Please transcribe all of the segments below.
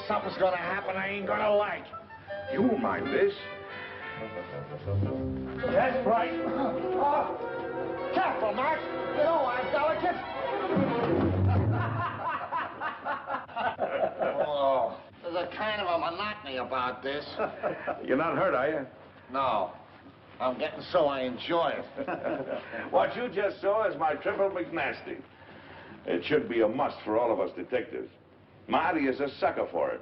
something's gonna happen I ain't gonna like. You won't mind this. That's right. Oh, careful, Max. You know I'm delicate. Oh, there's a kind of a monotony about this. You're not hurt, are you? No. I'm getting so I enjoy it. What you just saw is my triple McNasty. It should be a must for all of us detectives. Marty is a sucker for it.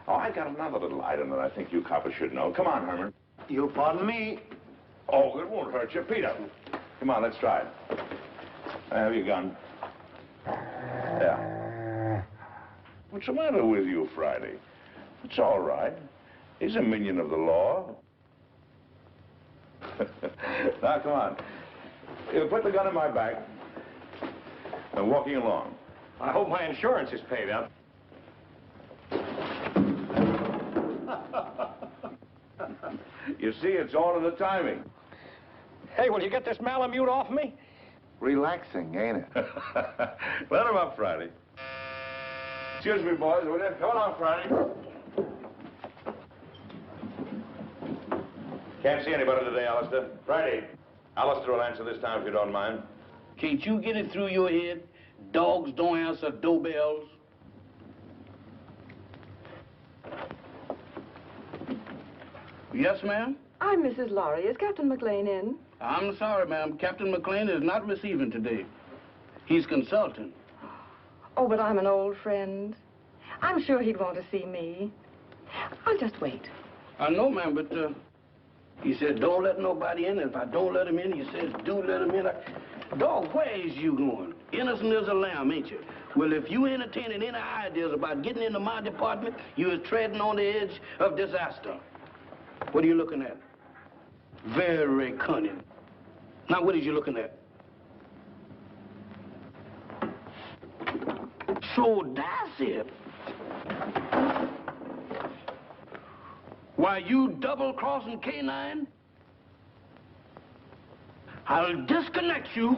Oh, I got another little item that I think you coppers should know. Come on, Herman. You pardon me? Oh, it won't hurt you. Peter. Come on, let's try it. I have your gun. Yeah. What's the matter with you, Friday? It's all right. He's a minion of the law. Now, come on. You put the gun in my back. I'm walking along. I hope my insurance is paid up. You see, it's all in the timing. Hey, will you get this Malamute off me? Relaxing, ain't it? Let him up, Friday. Excuse me, boys, will you? Come on, Friday. Can't see anybody today, Alistair. Friday. Alistair will answer this time if you don't mind. Can't you get it through your head? Dogs don't answer doorbells. Yes, ma'am? I'm Mrs. Laurie. Is Captain McLean in? I'm sorry, ma'am. Captain McLean is not receiving today. He's consulting. Oh, but I'm an old friend. I'm sure he'd want to see me. I'll just wait. I know, ma'am, but he said don't let nobody in. If I don't let him in, he says do let him in. Dog, where is you going? Innocent as a lamb, ain't you? Well, if you entertaining any ideas about getting into my department, you is treading on the edge of disaster. What are you looking at? Very cunning. Now, what is you looking at? So that's it. Why, you double-crossing canine? I'll disconnect you.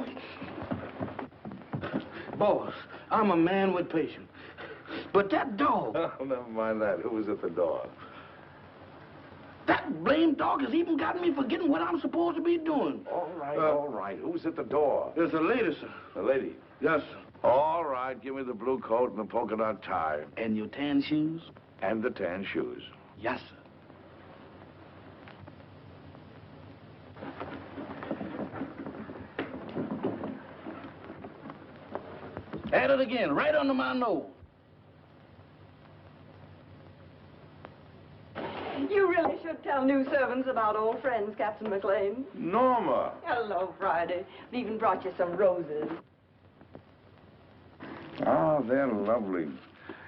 Boss, I'm a man with patience. But that dog... Oh, never mind that. Who was at the door? That blamed dog has even gotten me forgetting what I'm supposed to be doing. All right. Who's at the door? There's a lady, sir. The lady? Yes, sir. All right, give me the blue coat and the polka dot tie. And your tan shoes? And the tan shoes. Yes, sir. At it again, right under my nose. You really should tell new servants about old friends, Captain McLean. Norma. Hello, Friday. We even brought you some roses. Oh, they're lovely.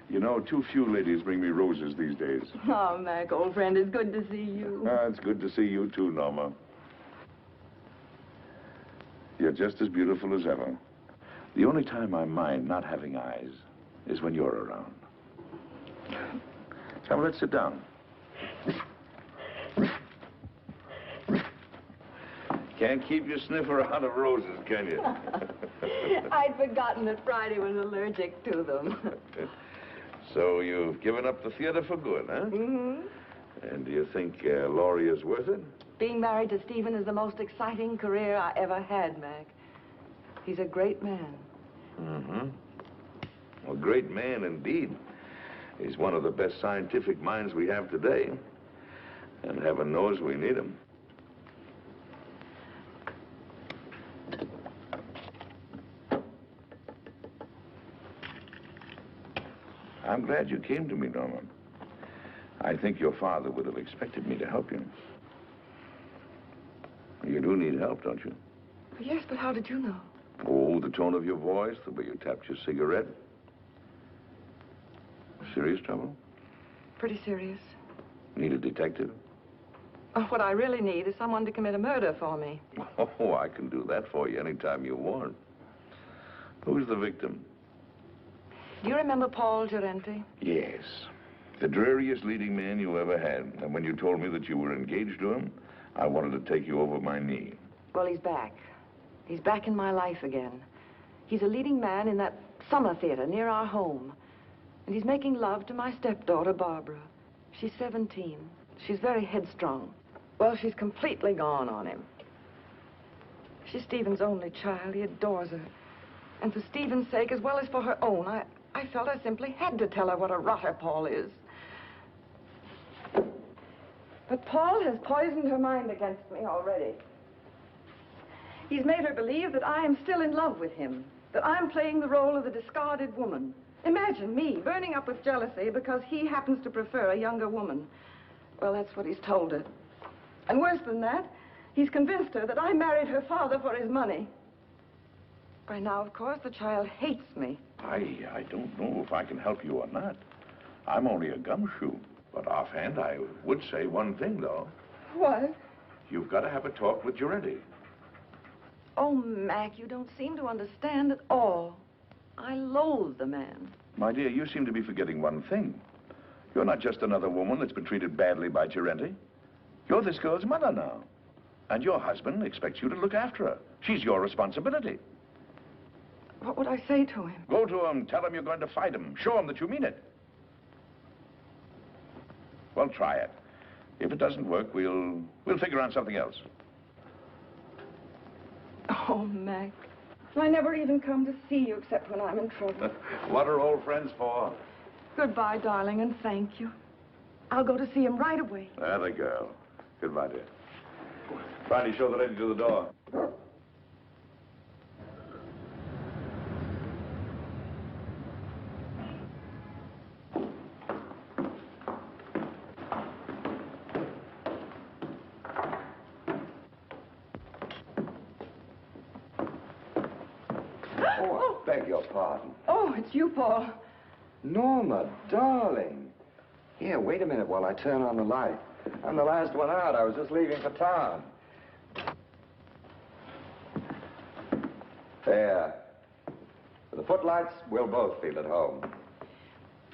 You know, too few ladies bring me roses these days. Oh, Mac, old friend, it's good to see you. It's good to see you too, Norma. You're just as beautiful as ever. The only time I mind not having eyes is when you're around. Come, let's sit down. Can't keep your sniffer out of roses, can you? I'd forgotten that Friday was allergic to them. So you've given up the theater for good, huh? Mm-hmm. And do you think Laurie is worth it? Being married to Stephen is the most exciting career I ever had, Mac. He's a great man. Mm-hmm. A great man indeed. He's one of the best scientific minds we have today. And heaven knows we need him. I'm glad you came to me, Donna. I think your father would have expected me to help you. You do need help, don't you? Yes, but how did you know? Oh, the tone of your voice, the way you tapped your cigarette. Serious trouble? Pretty serious. Need a detective? What I really need is someone to commit a murder for me. Oh, I can do that for you anytime you want. Who's the victim? Do you remember Paul Gerenti? Yes. The dreariest leading man you ever had. And when you told me that you were engaged to him, I wanted to take you over my knee. Well, he's back. He's back in my life again. He's a leading man in that summer theater near our home. And he's making love to my stepdaughter, Barbara. She's 17. She's very headstrong. Well, she's completely gone on him. She's Stephen's only child. He adores her. And for Stephen's sake, as well as for her own, I felt I simply had to tell her what a rotter Paul is. But Paul has poisoned her mind against me already. He's made her believe that I am still in love with him, that I'm playing the role of the discarded woman. Imagine me burning up with jealousy because he happens to prefer a younger woman. Well, that's what he's told her. And worse than that, he's convinced her that I married her father for his money. By now, of course, the child hates me. I don't know if I can help you or not. I'm only a gumshoe. But offhand, I would say one thing, though. What? You've got to have a talk with Giretti. Oh, Mac, you don't seem to understand at all. I loathe the man. My dear, you seem to be forgetting one thing. You're not just another woman that's been treated badly by Giretti. You're this girl's mother now. And your husband expects you to look after her. She's your responsibility. What would I say to him? Go to him, tell him you're going to fight him. Show him that you mean it. Well, try it. If it doesn't work, we'll figure out something else. Oh, Mac. I never even come to see you except when I'm in trouble. What are old friends for? Goodbye, darling, and thank you. I'll go to see him right away. There the girl. Goodbye, dear. Friday, show the lady to the door. Oh, I beg your pardon. Oh, it's you, Paul. Norma, darling. Here, wait a minute while I turn on the light. I'm the last one out. I was just leaving for town. There. For the footlights, we'll both feel at home.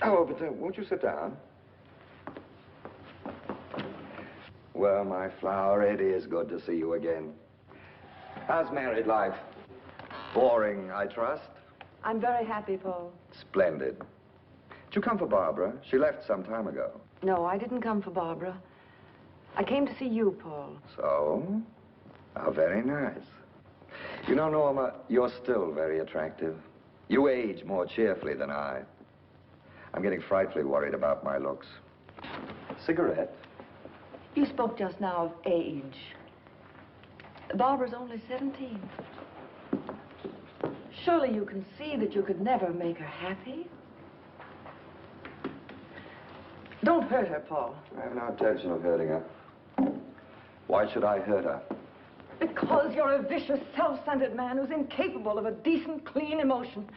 Oh, but won't you sit down? Well, my flower, it is good to see you again. How's married life? Boring, I trust? I'm very happy, Paul. Splendid. Did you come for Barbara? She left some time ago. No, I didn't come for Barbara. I came to see you, Paul. So? How very nice. You know, Norma, you're still very attractive. You age more cheerfully than I. I'm getting frightfully worried about my looks. Cigarette? You spoke just now of age. Barbara's only 17. Surely you can see that you could never make her happy. Don't hurt her, Paul. I have no intention of hurting her. Why should I hurt her? Because you're a vicious, self-centered man who's incapable of a decent, clean emotion.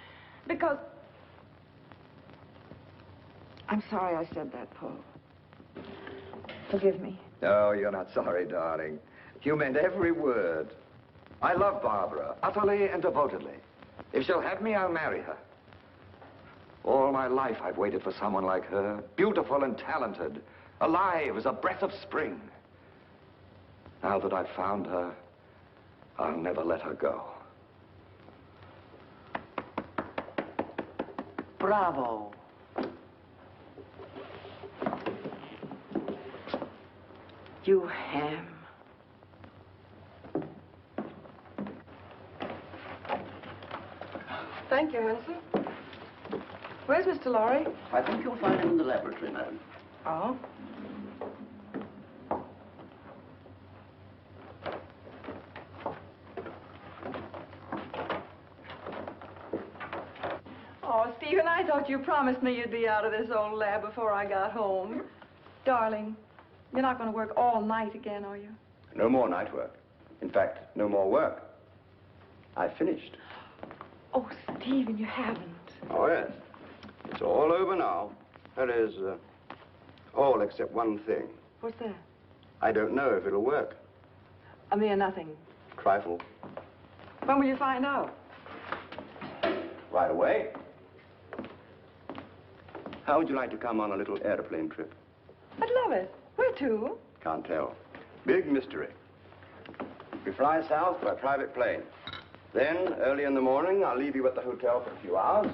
Because... I'm sorry I said that, Paul. Forgive me. No, you're not sorry, darling. You meant every word. I love Barbara, utterly and devotedly. If she'll have me, I'll marry her. All my life, I've waited for someone like her, beautiful and talented, alive as a breath of spring. Now that I've found her, I'll never let her go. Bravo. You ham. Thank you, Hanson. Where's Mr. Lorry? I think you'll find him in the laboratory, madam. Oh? Oh, Stephen, I thought you promised me you'd be out of this old lab before I got home. Darling, you're not going to work all night again, are you? No more night work. In fact, no more work. I finished. Oh, Stephen, you haven't. Oh, yes. It's all over now. That is, all except one thing. What's that? I don't know if it'll work. A mere nothing. Trifle. When will you find out? Right away. How would you like to come on a little airplane trip? I'd love it. Where to? Can't tell. Big mystery. We fly south by private plane. Then, early in the morning, I'll leave you at the hotel for a few hours.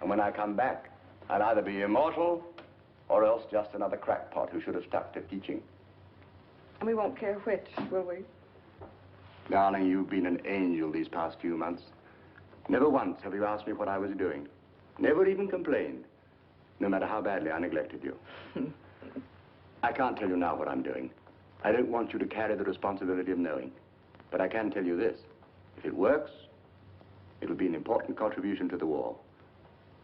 And when I come back, I'd either be immortal or else just another crackpot who should have stuck to teaching. And we won't care which, will we? Darling, you've been an angel these past few months. Never once have you asked me what I was doing. Never even complained, no matter how badly I neglected you. I can't tell you now what I'm doing. I don't want you to carry the responsibility of knowing. But I can tell you this. If it works, it'll be an important contribution to the war.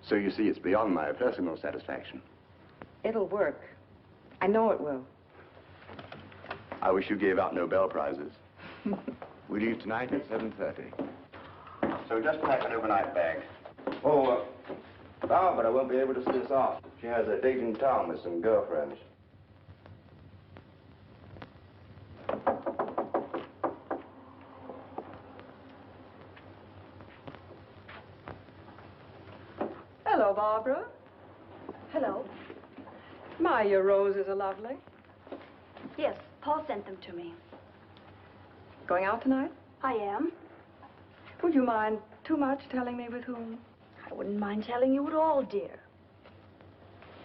So you see, it's beyond my personal satisfaction. It'll work. I know it will. I wish you gave out Nobel Prizes. We leave tonight at 7:30. So just pack an overnight bag. Oh, Barbara won't be able to see us off. She has a date in town with some girlfriends. Hello, Barbara. Hello. My, your roses are lovely. Yes, Paul sent them to me. Going out tonight? I am. Would you mind too much telling me with whom? I wouldn't mind telling you at all, dear.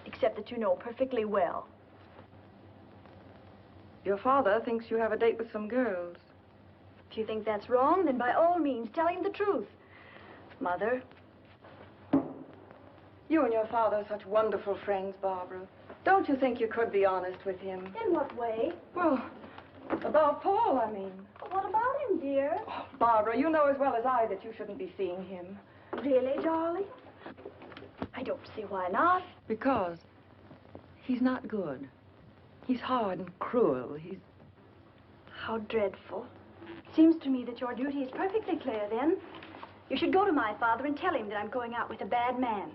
Except that you know perfectly well. Your father thinks you have a date with some girls. If you think that's wrong, then by all means, tell him the truth. Mother. You and your father are such wonderful friends, Barbara. Don't you think you could be honest with him? In what way? Well, about Paul, I mean. What about him, dear? Oh, Barbara, you know as well as I that you shouldn't be seeing him. Really, darling? I don't see why not. Because he's not good. He's hard and cruel. He's... How dreadful. Seems to me that your duty is perfectly clear, then. You should go to my father and tell him that I'm going out with a bad man.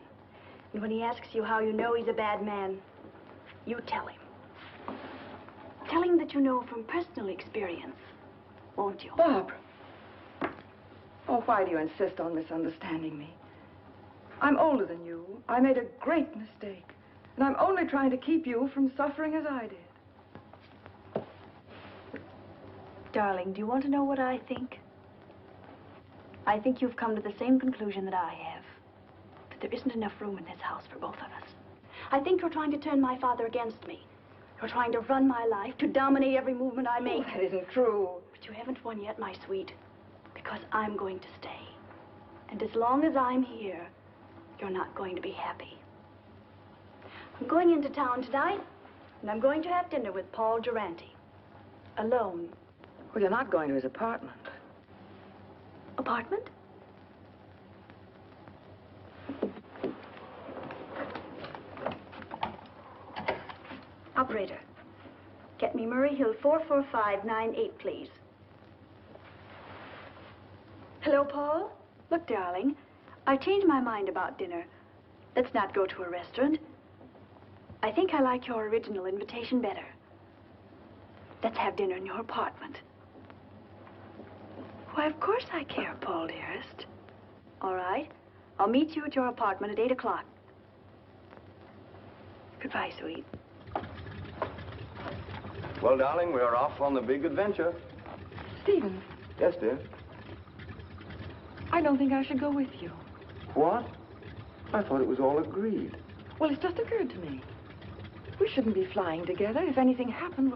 And when he asks you how you know he's a bad man, you tell him. Tell him that you know from personal experience, won't you? Barbara. Oh, why do you insist on misunderstanding me? I'm older than you. I made a great mistake. And I'm only trying to keep you from suffering as I did. Darling, do you want to know what I think? I think you've come to the same conclusion that I have. That there isn't enough room in this house for both of us. I think you're trying to turn my father against me. You're trying to run my life, to dominate every movement I make. Oh, that isn't true. But you haven't won yet, my sweet. Because I'm going to stay. And as long as I'm here, you're not going to be happy. I'm going into town tonight, and I'm going to have dinner with Paul Durante. Alone. Well, you're not going to his apartment. Apartment? Operator, get me Murray Hill 44598, please. Hello, Paul? Look, darling, I've changed my mind about dinner. Let's not go to a restaurant. I think I like your original invitation better. Let's have dinner in your apartment. Why, of course I care, Paul, dearest. All right. I'll meet you at your apartment at 8 o'clock. Goodbye, sweet. Well, darling, we're off on the big adventure. Stephen, Yes, dear. I don't think I should go with you. What? I thought it was all agreed. Well, it's just occurred to me. We shouldn't be flying together. If anything happened,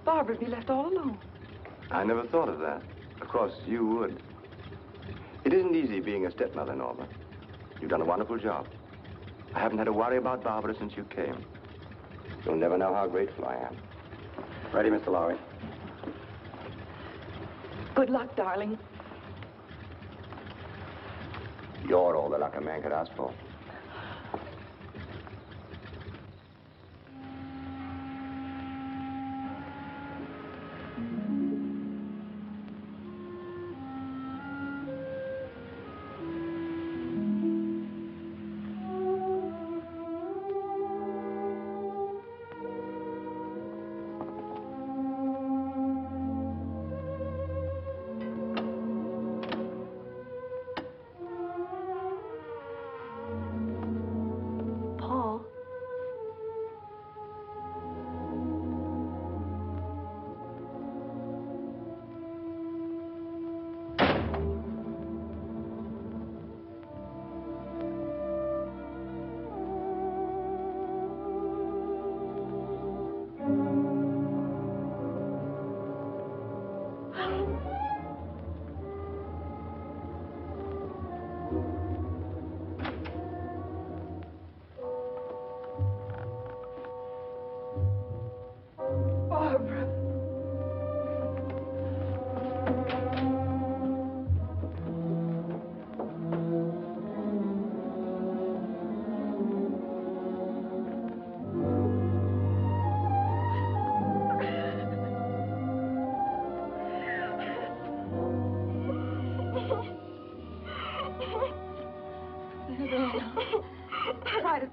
Barbara'd be left all alone. I never thought of that. Of course, you would. It isn't easy being a stepmother, Norma. You've done a wonderful job. I haven't had to worry about Barbara since you came. You'll never know how grateful I am. Ready, Mr. Lowry? Good luck, darling. You're all the luck a man could ask for.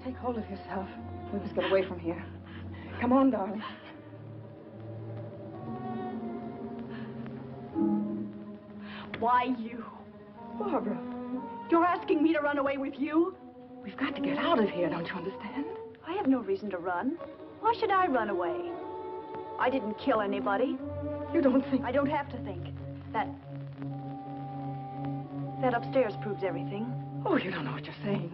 Take hold of yourself. We must get away from here. Come on, darling. Why you? Barbara, You're asking me to run away with you? we've got to get out of here, don't you understand? I have no reason to run. Why should I run away? I didn't kill anybody. You don't think... I don't have to think. That upstairs proves everything. Oh, you don't know what you're saying.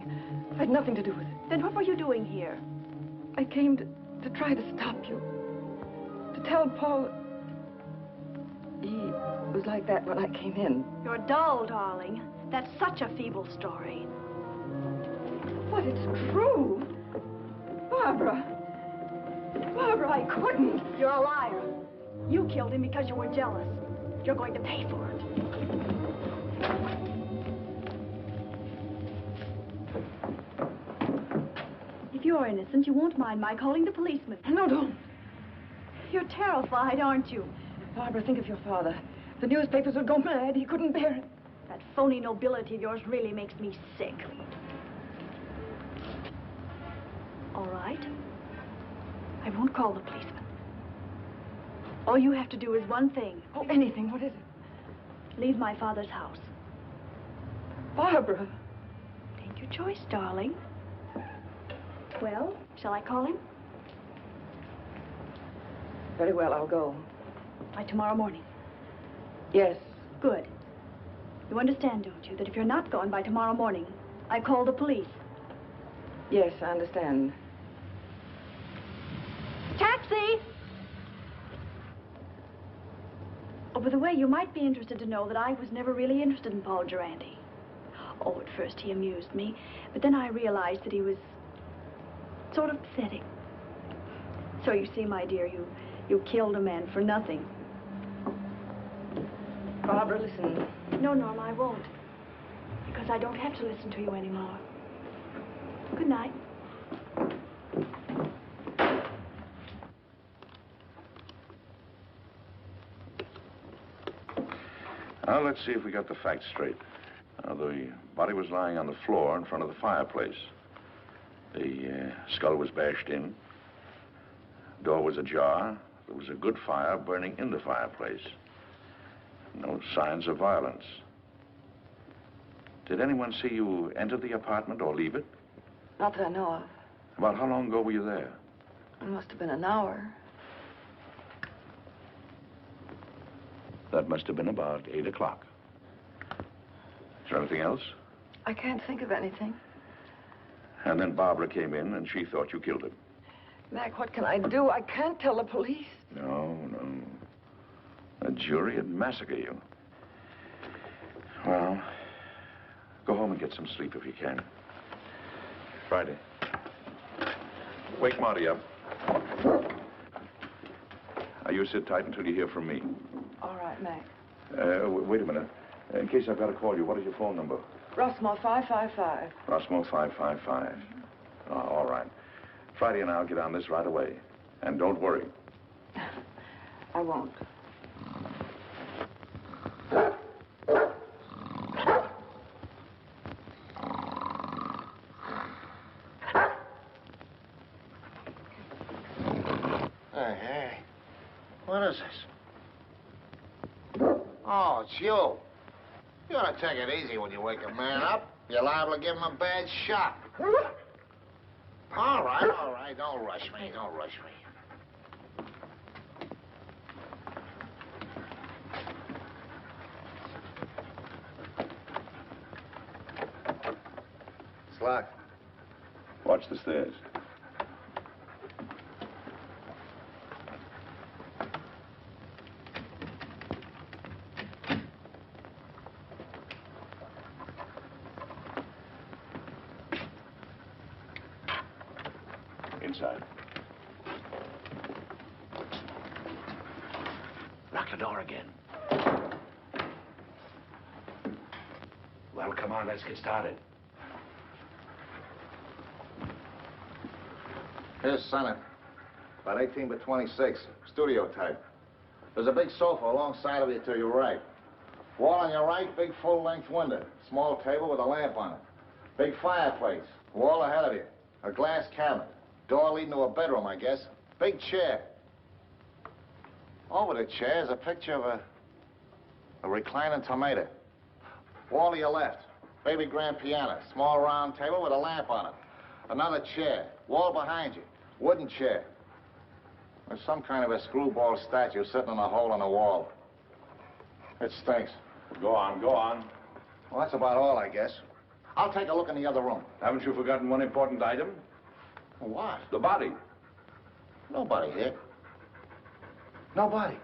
I had nothing to do with it. Then what were you doing here? I came to try to stop you. To tell Paul... He was like that when I came in. You're dull, darling. That's such a feeble story. But it's true. Barbara. Barbara, I couldn't. You're a liar. You killed him because you were jealous. You're going to pay for it. If you're innocent, you won't mind my calling the policeman. No, don't. You're terrified, aren't you? Barbara, think of your father. The newspapers would go mad. He couldn't bear it. That phony nobility of yours really makes me sick. All right. I won't call the policeman. All you have to do is one thing. Oh, anything. What is it? Leave my father's house. Barbara. Take your choice, darling. Well, shall I call him? Very well, I'll go. By tomorrow morning. Yes. Good. You understand, don't you, that if you're not gone by tomorrow morning, I call the police. Yes, I understand. Taxi! Oh, by the way, you might be interested to know that I was never really interested in Paul Durante. Oh, at first he amused me, but then I realized that he was sort of pathetic. So you see, my dear, you killed a man for nothing. Barbara, listen. No, Norma, I won't. Because I don't have to listen to you anymore. Good night. Now, let's see if we got the facts straight. The body was lying on the floor in front of the fireplace. The skull was bashed in. Door was ajar. There was a good fire burning in the fireplace. No signs of violence. Did anyone see you enter the apartment or leave it? Not that I know of. About how long ago were you there? It must have been an hour. That must have been about 8 o'clock. Is there anything else? I can't think of anything. And then Barbara came in and she thought you killed him. Mac, what can I do? I can't tell the police. No. A jury would massacre you. Well, go home and get some sleep if you can. Friday. Wake Marty up. Now, you sit tight until you hear from me. All right, Mac. Wait a minute. In case I've got to call you, what is your phone number? Rossmore 555. Rossmore 555. Oh, all right. Friday and I'll get on this right away. And don't worry. I won't. Hey. What is this? Oh, it's you. You ought to take it easy when you wake a man up. You're liable to give him a bad shock. All right. Don't rush me. It's locked. Watch the stairs. Inside. Lock the door again. Well, come on, let's get started. Here's Senate. About 18 by 26. Studio type. There's a big sofa alongside of you to your right. Wall on your right, big full-length window. Small table with a lamp on it. Big fireplace. Wall ahead of you. A glass cabinet. Door leading to a bedroom, I guess. Big chair. Over the chair is a picture of a reclining tomato. Wall to your left. Baby grand piano. Small round table with a lamp on it. Another chair. Wall behind you. Wooden chair. There's some kind of a screwball statue sitting in a hole in the wall. It stinks. Go on, go on. Well, that's about all, I guess. I'll take a look in the other room. Haven't you forgotten one important item? What? The body. Nobody here. Nobody.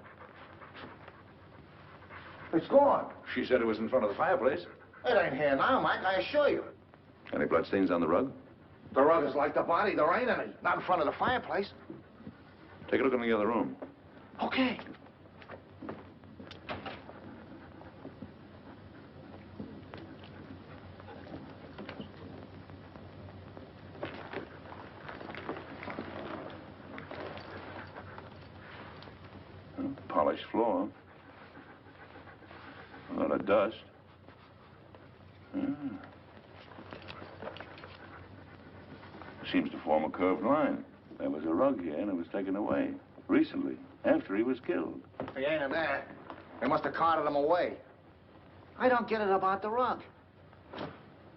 It's gone. She said it was in front of the fireplace. It ain't here now, Mike, I assure you. Any bloodstains on the rug? The rug is like the body. There ain't any. Not in front of the fireplace. Take a look in the other room. Okay. Polished floor. A lot of dust. Seems to form a curved line. There was a rug here and it was taken away. Recently, after he was killed. If he ain't in there, they must have carted him away. I don't get it about the rug.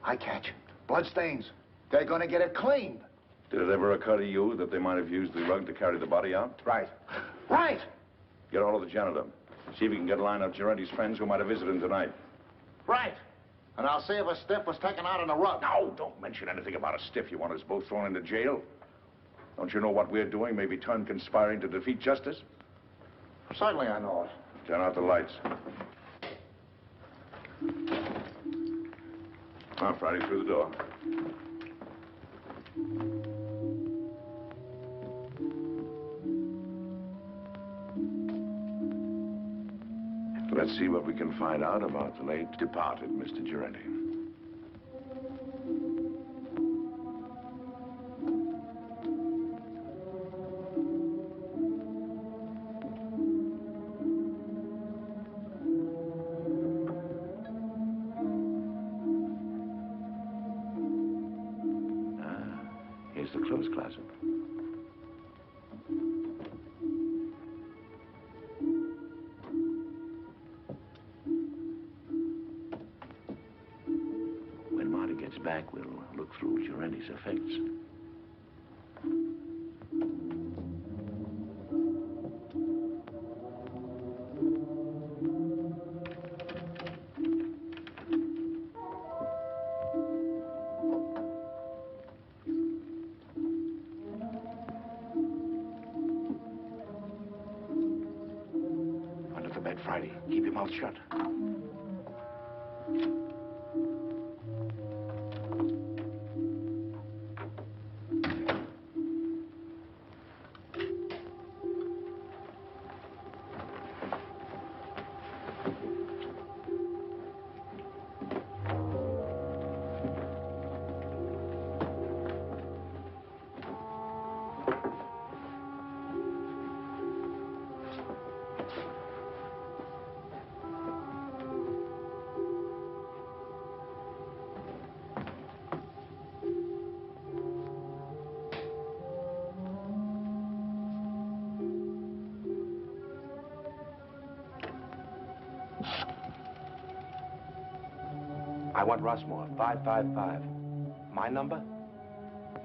I catch. Bloodstains. They're gonna get it cleaned. Did it ever occur to you that they might have used the rug to carry the body out? Right. Right! Get all of the janitor. See if you can get a line of Giorenti's friends who might have visited him tonight. Right. And I'll see if a stiff was taken out on the rug. No, don't mention anything about a stiff. You want us both thrown into jail? Don't you know what we're doing may be turned conspiring to defeat justice? Certainly I know it. Turn out the lights. Now, Friday, through the door. Let's see what we can find out about the late departed Mr. Giorenti. Here's the clothes closet. When Marty gets back, we'll look through Giorenti's effects. Friday, keep your mouth shut. I want Rushmore, 555. My number?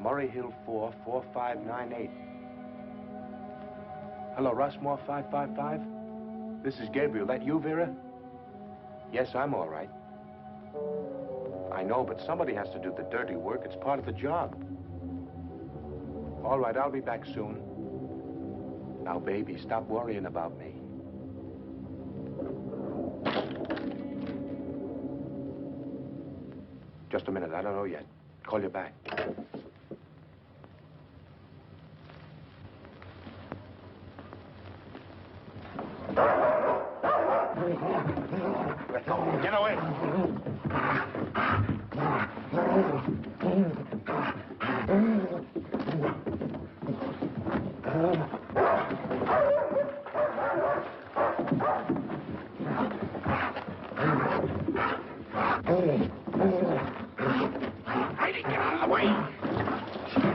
Murray Hill 4, 4598. Hello, Rushmore, 555? This is Gabriel. That you, Vera? Yes, I'm all right. I know, but somebody has to do the dirty work. It's part of the job. All right, I'll be back soon. Now, baby, stop worrying about me. Just a minute, I don't know yet. Call you back. Get away! Get out of the way!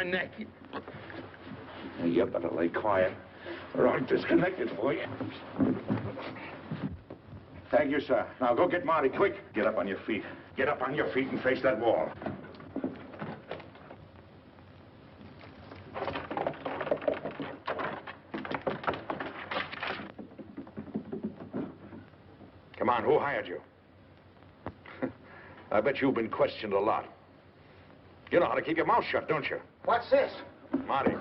my neck. You better lay quiet, or I'll disconnect it for you. Thank you, sir. Now go get Marty, quick. Get up on your feet. Get up on your feet and face that wall. Come on, who hired you? I bet you've been questioned a lot. You know how to keep your mouth shut, don't you? What's this? Marty.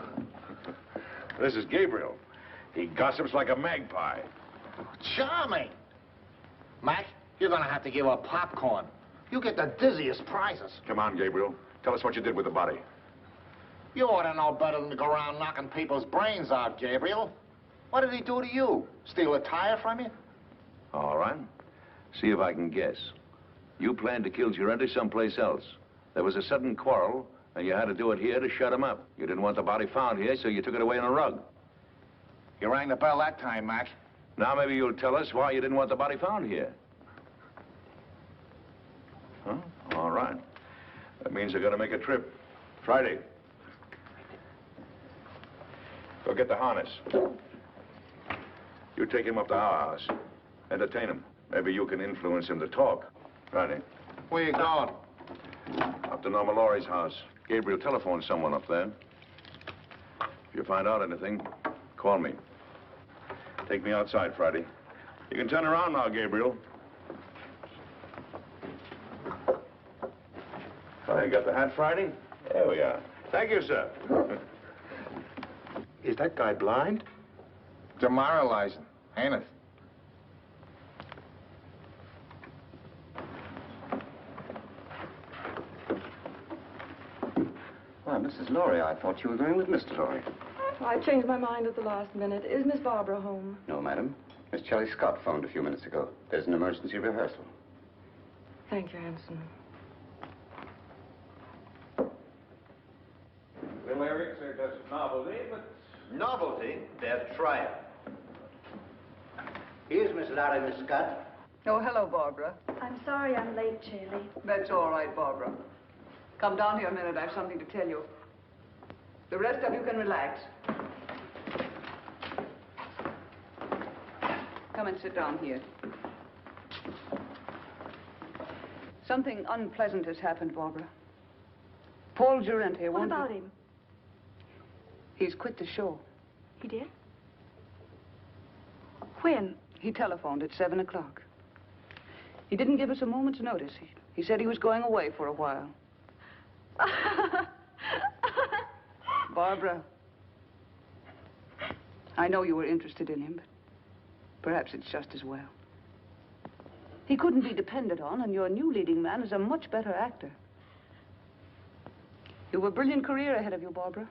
This is Gabriel. He gossips like a magpie. Charming. Mac, you're gonna have to give up popcorn. You get the dizziest prizes. Come on, Gabriel. Tell us what you did with the body. You ought to know better than to go around knocking people's brains out, Gabriel. What did he do to you? Steal a tire from you? All right. See if I can guess. You planned to kill Girente someplace else. There was a sudden quarrel, and you had to do it here to shut him up. You didn't want the body found here, so you took it away on a rug. You rang the bell that time, Mac. Now maybe you'll tell us why you didn't want the body found here. Huh? All right. That means you're going to make a trip. Friday. Go get the harness. You take him up to our house. Entertain him. Maybe you can influence him to talk. Friday. Where you going? Up to Norma Laurie's house. Gabriel telephoned someone up there. If you find out anything, call me. Take me outside, Friday. You can turn around now, Gabriel. Oh, you got the hat, Friday? There we are. Thank you, sir. Is that guy blind? Demoralizing, ain't it? Why, Mrs. Laurie, I thought you were going with Mr. Laurie. I changed my mind at the last minute. Is Miss Barbara home? No, madam. Miss Shelley Scott phoned a few minutes ago. There's an emergency rehearsal. Thank you, Hanson. The lyrics are just novelty, but... Novelty? They'll try it. Here's Miss Larry, Miss Scott. Oh, hello, Barbara. I'm sorry I'm late, Shirley. That's all right, Barbara. Come down here a minute. I have something to tell you. The rest of you can relax. Come and sit down here. Something unpleasant has happened, Barbara. Paul Girente What about him? He's quit the show. He did? When? He telephoned at 7 o'clock. He didn't give us a moment's notice. He said he was going away for a while. Barbara, I know you were interested in him, but perhaps it's just as well. He couldn't be depended on, and your new leading man is a much better actor. You have a brilliant career ahead of you, Barbara.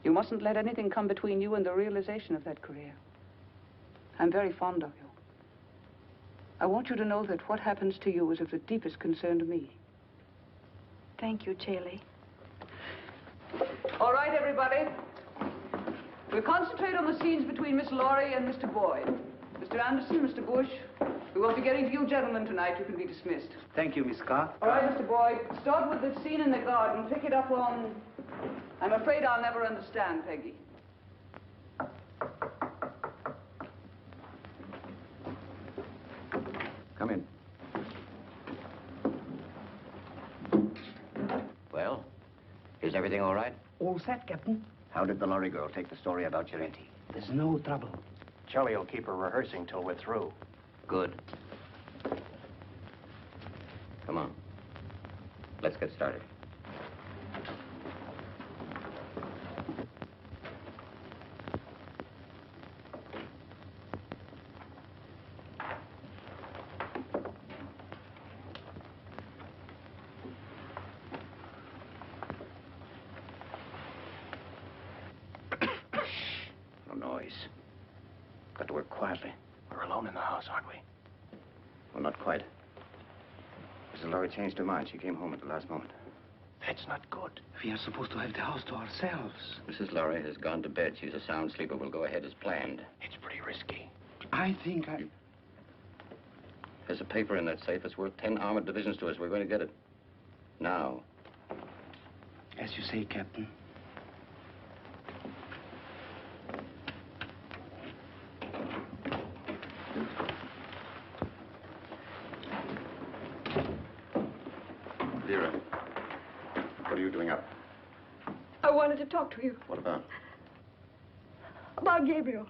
You mustn't let anything come between you and the realization of that career. I'm very fond of you. I want you to know that what happens to you is of the deepest concern to me. Thank you, Shirley. All right, everybody. We'll concentrate on the scenes between Miss Laurie and Mr. Boyd. Mr. Anderson, Mr. Bush, we won't be getting to you gentlemen tonight. You can be dismissed. Thank you, Miss Scott. All right, Mr. Boyd, start with the scene in the garden. Pick it up on... I'm afraid I'll never understand, Peggy. Come in. Well, is everything all right? All set, Captain. How did the lorry girl take the story about Girente? There's no trouble. Shelley will keep her rehearsing till we're through. Good. Come on. Let's get started. Got to work quietly. We're alone in the house, aren't we? Well, not quite. Mrs. Laurie changed her mind. She came home at the last moment. That's not good. We are supposed to have the house to ourselves. Mrs. Laurie has gone to bed. She's a sound sleeper. We'll go ahead as planned. It's pretty risky. I think I... There's a paper in that safe. It's worth 10 armored divisions to us. We're going to get it. Now. As you say, Captain. Vera, what are you doing up? I wanted to talk to you What about? about Gabriel.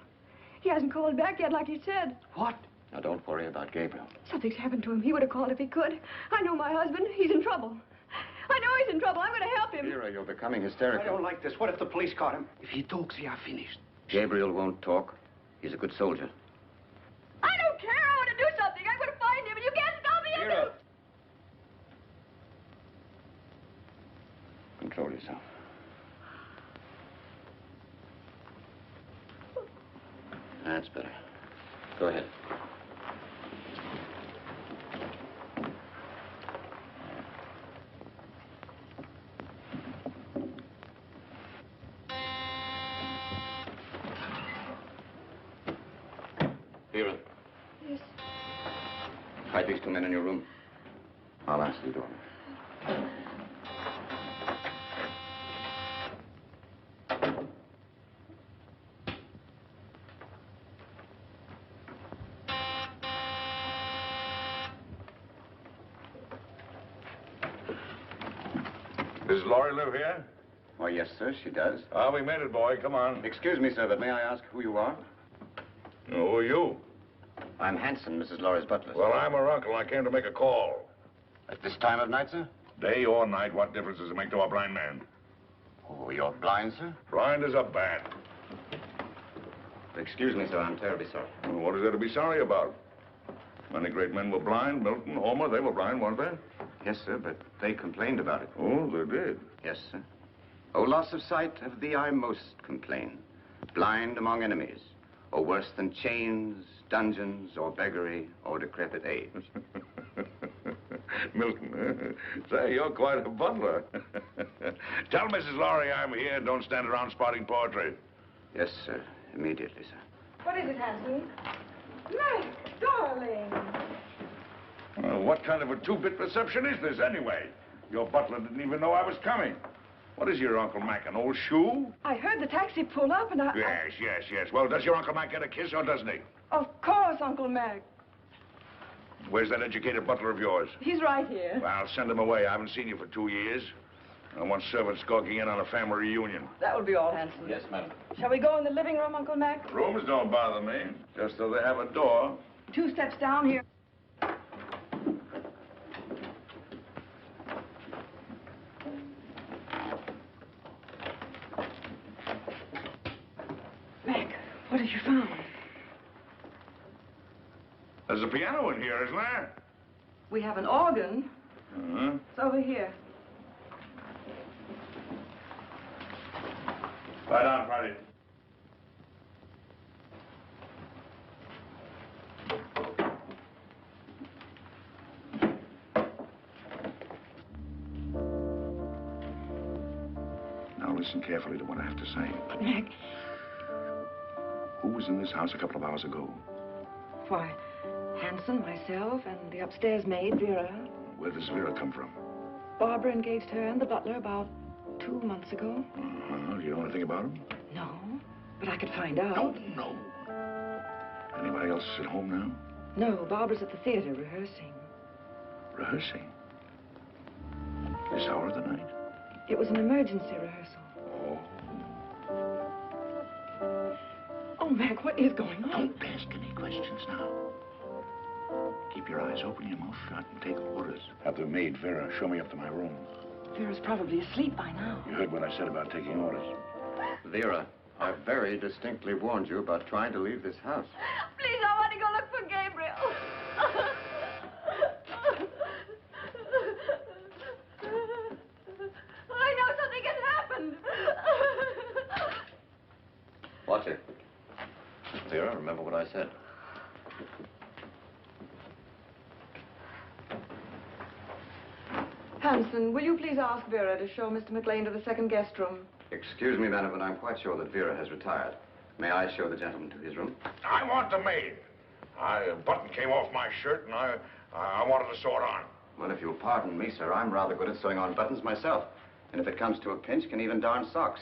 He hasn't called back yet like he said. What? Now, don't worry about Gabriel. Something's happened to him. He would have called if he could. I know my husband. He's in trouble. I know he's in trouble. I'm going to help him. Vera, you're becoming hysterical. I don't like this. What if the police caught him? If he talks, we are finished. Gabriel won't talk. He's a good soldier. I don't care. I want to do something. I'm going to find him, and you can't stop me. Vera! Control yourself. That's better. Go ahead. Vera. Yes. Hide these two men in your room. I'll answer the door. Does Laurie live here? Why, yes, sir, she does. Ah, we made it, boy. Come on. Excuse me, sir, but may I ask who you are? Who are you? I'm Hanson, Mrs. Laurie's butler. Well, I'm her uncle. I came to make a call. At this time of night, sir? Day or night, what difference does it make to a blind man? Oh, you're blind, sir? Blind as a bat. Excuse me, sir, I'm terribly sorry. Well, what is there to be sorry about? Many great men were blind. Milton, Homer, they were blind, weren't they? Yes, sir, but they complained about it. Oh, they did? Yes, sir. Oh, loss of sight, of thee I most complain. Blind among enemies, or worse than chains, dungeons, or beggary, or decrepit age. Milton, say, you're quite a butler. Tell Mrs. Laurie I'm here. Don't stand around spouting poetry. Yes, sir. Immediately, sir. What is it, Hanson? Meg, darling. Well, what kind of a two-bit reception is this, anyway? Your butler didn't even know I was coming. What is your Uncle Mac, an old shoe? I heard the taxi pull up and I... Yes. Well, does your Uncle Mac get a kiss or doesn't he? Of course, Uncle Mac. Where's that educated butler of yours? He's right here. Well, send him away. I haven't seen you for 2 years. I want servants skulking in on a family reunion. That will be all, Hanson. Yes, madam. Shall we go in the living room, Uncle Mac? Rooms don't bother me, just so they have a door. 2 steps down here. Mac, what have you found? There's a piano in here, isn't there? We have an organ. Uh-huh. It's over here. Lie down, Friday. Now listen carefully to what I have to say. But, Mac... Who was in this house a couple of hours ago? Why, Hanson, myself, and the upstairs maid, Vera. Where does Vera come from? Barbara engaged her and the butler about 2 months ago. Uh-huh. You know anything about him? No, but I could find out. No. Anybody else at home now? No, Barbara's at the theater rehearsing. Rehearsing? This hour of the night? It was an emergency rehearsal. Oh. Oh, Mac, what is going on? Don't ask any questions now. Keep your eyes open, your mouth shut, and take orders. Have the maid, Vera, show me up to my room. Vera's probably asleep by now. You heard what I said about taking orders. Vera, I very distinctly warned you about trying to leave this house. Please, I want to go look for Gabriel. I know something has happened. Watch it. Vera, remember what I said. Hanson, will you please ask Vera to show Mr. McLean to the second guest room? Excuse me, madam, but I'm quite sure that Vera has retired. May I show the gentleman to his room? I want the maid. A button came off my shirt, and I wanted to sew it on. Well, if you'll pardon me, sir, I'm rather good at sewing on buttons myself. And if it comes to a pinch, can even darn socks.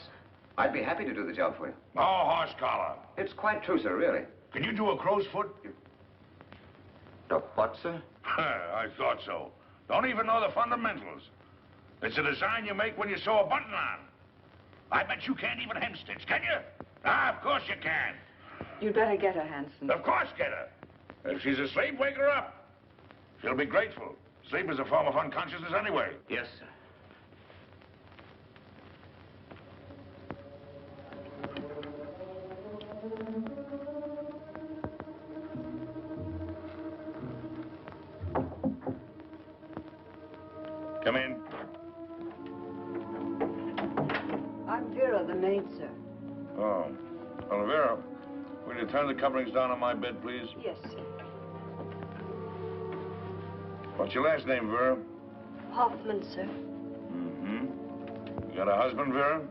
I'd be happy to do the job for you. Oh, horse collar. It's quite true, sir, really. Can you do a crow's foot? The what, sir? I thought so. Don't even know the fundamentals. It's a design you make when you sew a button on. I bet you can't even hem stitch, can you? Ah, of course you can. You'd better get her, Hanson. Of course get her. If she's asleep, wake her up. She'll be grateful. Sleep is a form of unconsciousness anyway. Yes, sir. Come in. I'm Vera, the maid, sir. Oh. Well, Vera, will you turn the coverings down on my bed, please? Yes, sir. What's your last name, Vera? Hoffman, sir. Mm-hmm. You got a husband, Vera?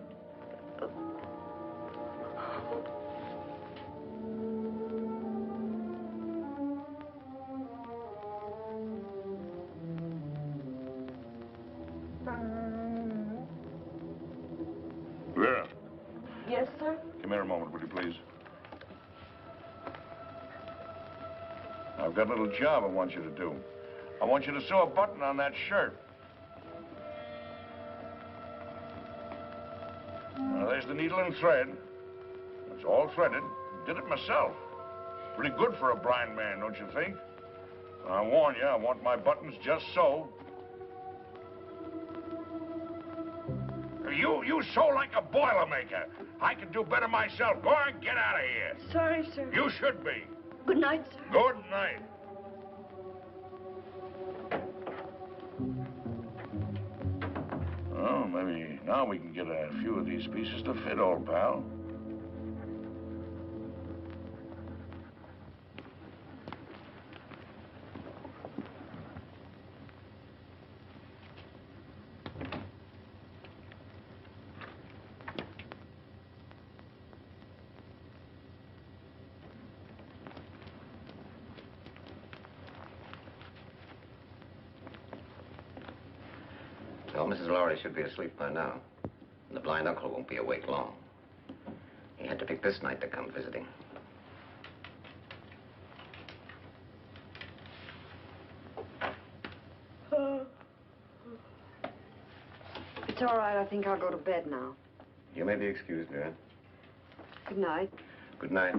Vera, Yes, sir? come here a moment, will you, please? I've got a little job I want you to do. I want you to sew a button on that shirt. Now, there's the needle and thread. It's all threaded. Did it myself. Pretty good for a blind man, don't you think? I warn you, I want my buttons just so. You sew like a Boilermaker. I can do better myself. Go on, get out of here. Sorry, sir. You should be. Good night, sir. Good night. Oh, maybe now we can get a few of these pieces to fit, old pal. Well, Mrs. Lowry should be asleep by now. And the blind uncle won't be awake long. He had to pick this night to come visiting. It's all right. I think I'll go to bed now. You may be excused, Vera. Good night. Good night.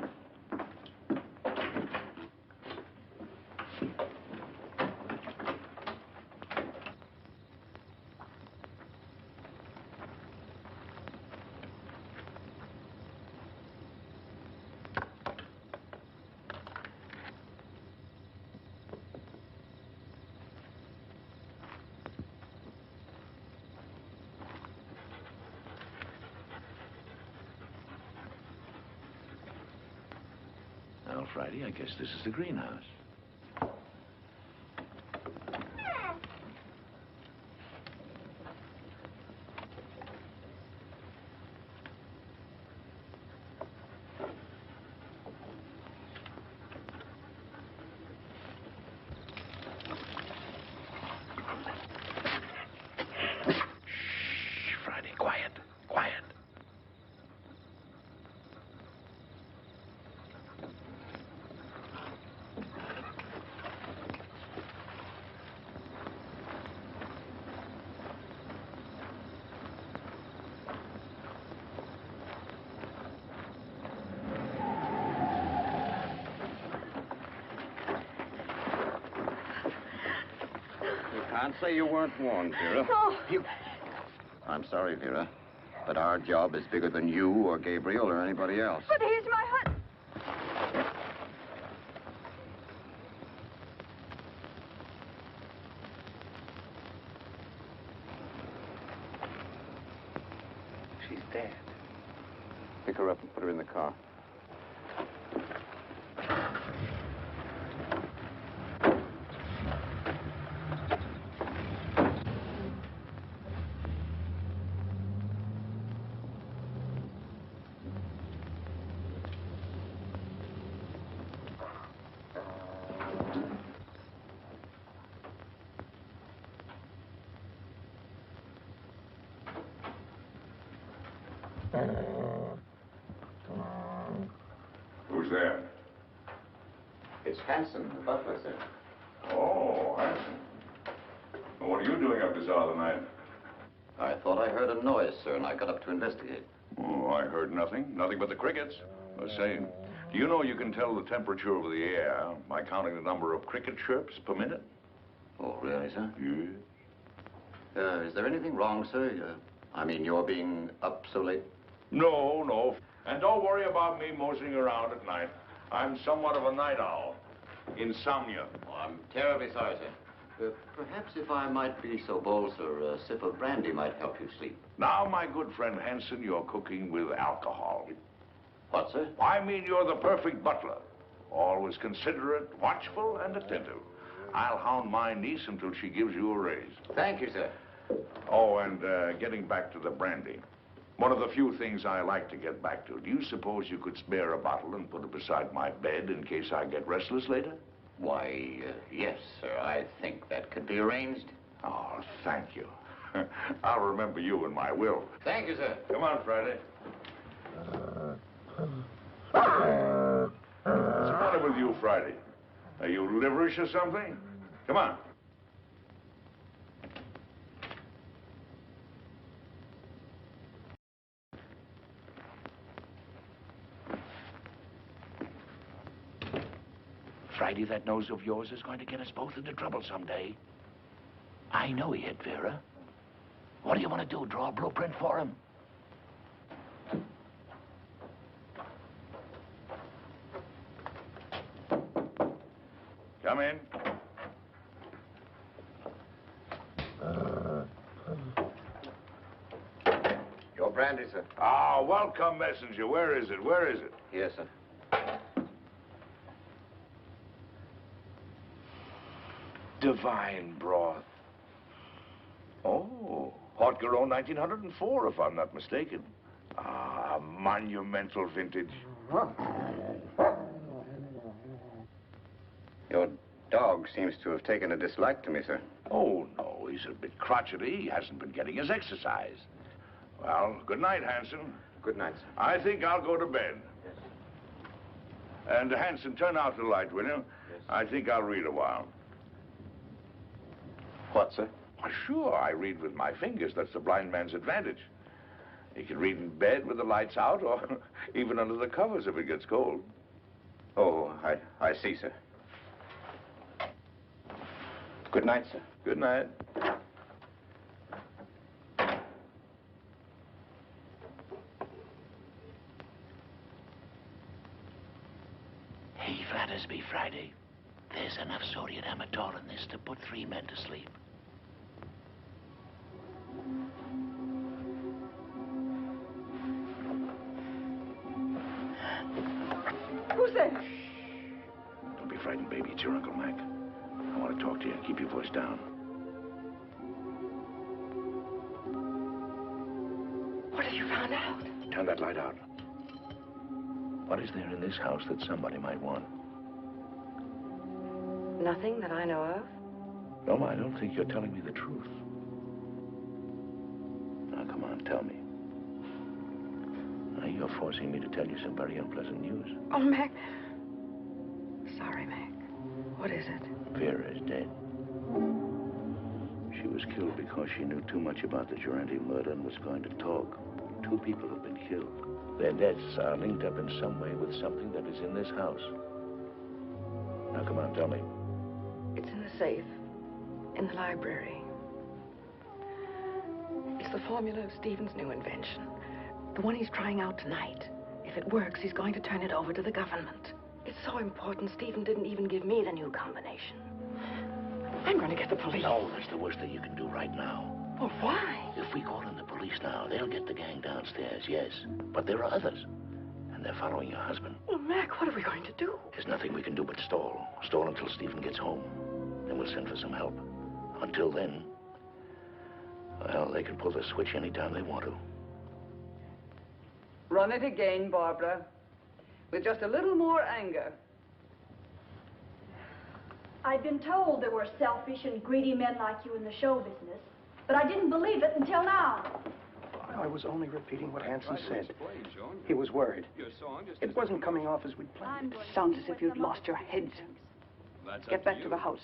Well, Friday, I guess this is the greenhouse. Shh, Friday, quiet, quiet. Can't say you weren't warned, Vera. No. I'm sorry, Vera, but our job is bigger than you or Gabriel or anybody else. But he's my husband. She's dead. Pick her up and put her in the car. Who's there? It's Hanson, the butler, sir. Oh, Hanson. Well, what are you doing up this hour of the night? I thought I heard a noise, sir, and I got up to investigate. Oh, I heard nothing. Nothing but the crickets. I say, do you know you can tell the temperature of the air by counting the number of cricket chirps per minute? Oh, really, sir? Yes. Is there anything wrong, sir? I mean, you're being up so late? No, no. And don't worry about me moseying around at night. I'm somewhat of a night owl. Insomnia. Oh, I'm terribly sorry, sir. Perhaps if I might be so bold, sir, a sip of brandy might help you sleep. Now, my good friend Hanson, you're cooking with alcohol. What, sir? I mean, you're the perfect butler. Always considerate, watchful, and attentive. I'll hound my niece until she gives you a raise. Thank you, sir. Oh, and getting back to the brandy. One of the few things I like to get back to. Do you suppose you could spare a bottle and put it beside my bed in case I get restless later? Why, yes, sir. I think that could be arranged. Oh, thank you. I'll remember you in my will. Thank you, sir. Come on, Friday. What's the matter with you, Friday? Are you liverish or something? Come on. Friday, that nose of yours is going to get us both into trouble someday. I know he hit Vera. What do you want to do, draw a blueprint for him? Come in. Your brandy, sir. Ah, welcome, messenger. Where is it? Where is it? Yes, sir. Divine broth. Oh, Haute Garonne 1904, if I'm not mistaken. Ah, monumental vintage. Your dog seems to have taken a dislike to me, sir. Oh, no, he's a bit crotchety. He hasn't been getting his exercise. Well, good night, Hanson. Good night, sir. I think I'll go to bed. Yes. And, Hanson, turn out the light, will you? Yes. I think I'll read a while. What, sir? Why, sure, I read with my fingers. That's the blind man's advantage. He can read in bed with the lights out or even under the covers if it gets cold. Oh, I see, sir. Good night, sir. Good night. Hey, Flattersby, Friday. There's enough sodium amatol in this to put 3 men to sleep. Who's there? Don't be frightened, baby. It's your Uncle Mac. I want to talk to you. Keep your voice down. What have you found out? Turn that light out. What is there in this house that somebody might want? Nothing that I know of. No, I don't think you're telling me the truth. Now, come on, tell me. Now, you're forcing me to tell you some very unpleasant news. Oh, Mac. Sorry, Mac. What is it? Vera is dead. She was killed because she knew too much about the Durante murder and was going to talk. 2 people have been killed. Their deaths are linked up in some way with something that is in this house. Now, come on, tell me. It's in the safe. In the library. It's the formula of Stephen's new invention. The one he's trying out tonight. If it works, he's going to turn it over to the government. It's so important, Stephen didn't even give me the new combination. I'm going to get the police. No, that's the worst thing you can do right now. Well, why? If we call in the police now, they'll get the gang downstairs, yes. But there are others. And they're following your husband. Well, Mac, what are we going to do? There's nothing we can do but stall. Stall until Stephen gets home. Then we'll send for some help. Until then, well, they can pull the switch anytime they want to. Run it again, Barbara. With just a little more anger. I've been told there were selfish and greedy men like you in the show business, but I didn't believe it until now. I was only repeating what Hanson said. He was worried. It wasn't coming off as we'd planned. Sounds as if you'd lost your heads. Get back to the house.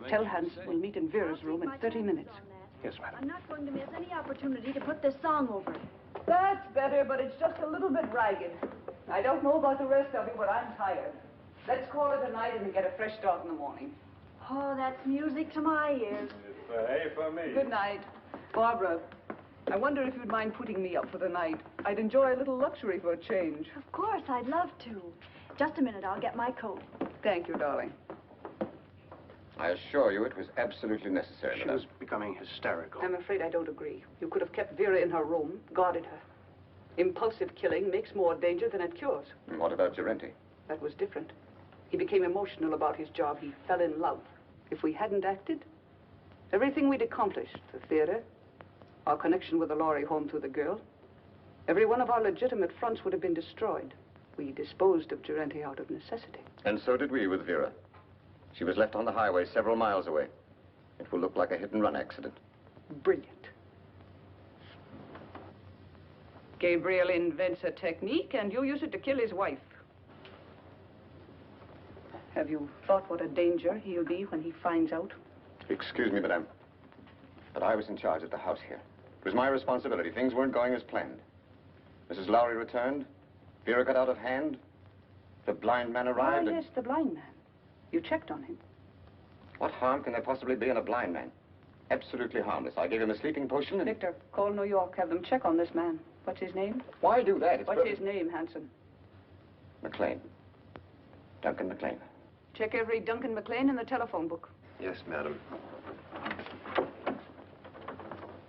Tell Hanson we'll meet in Vera's room in 30 minutes. Yes, madam. I'm not going to miss any opportunity to put this song over. That's better, but it's just a little bit ragged. I don't know about the rest of you, but I'm tired. Let's call it a night and get a fresh start in the morning. Oh, that's music to my ears. Hey for me. Good night. Barbara, I wonder if you'd mind putting me up for the night. I'd enjoy a little luxury for a change. Of course, I'd love to. Just a minute, I'll get my coat. Thank you, darling. I assure you it was absolutely necessary. She was becoming hysterical. I'm afraid I don't agree. You could have kept Vera in her room, guarded her. Impulsive killing makes more danger than it cures. And what about Gerenti? That was different. He became emotional about his job. He fell in love. If we hadn't acted, everything we'd accomplished, the theater, our connection with the Lorry home through the girl, every one of our legitimate fronts would have been destroyed. We disposed of Gerenti out of necessity. And so did we with Vera. She was left on the highway several miles away. It will look like a hit-and-run accident. Brilliant. Gabriel invents a technique, and you use it to kill his wife. Have you thought what a danger he'll be when he finds out? Excuse me, madame, but I was in charge of the house here. It was my responsibility. Things weren't going as planned. Mrs. Lowry returned. Vera got out of hand. The blind man arrived. Oh, yes, the blind man. You checked on him. What harm can there possibly be in a blind man? Absolutely harmless. I gave him a sleeping potion and... Victor, call New York. Have them check on this man. What's his name? Why do that? What's his name, Hanson? McLean. Duncan McLean. Check every Duncan McLean in the telephone book. Yes, madam.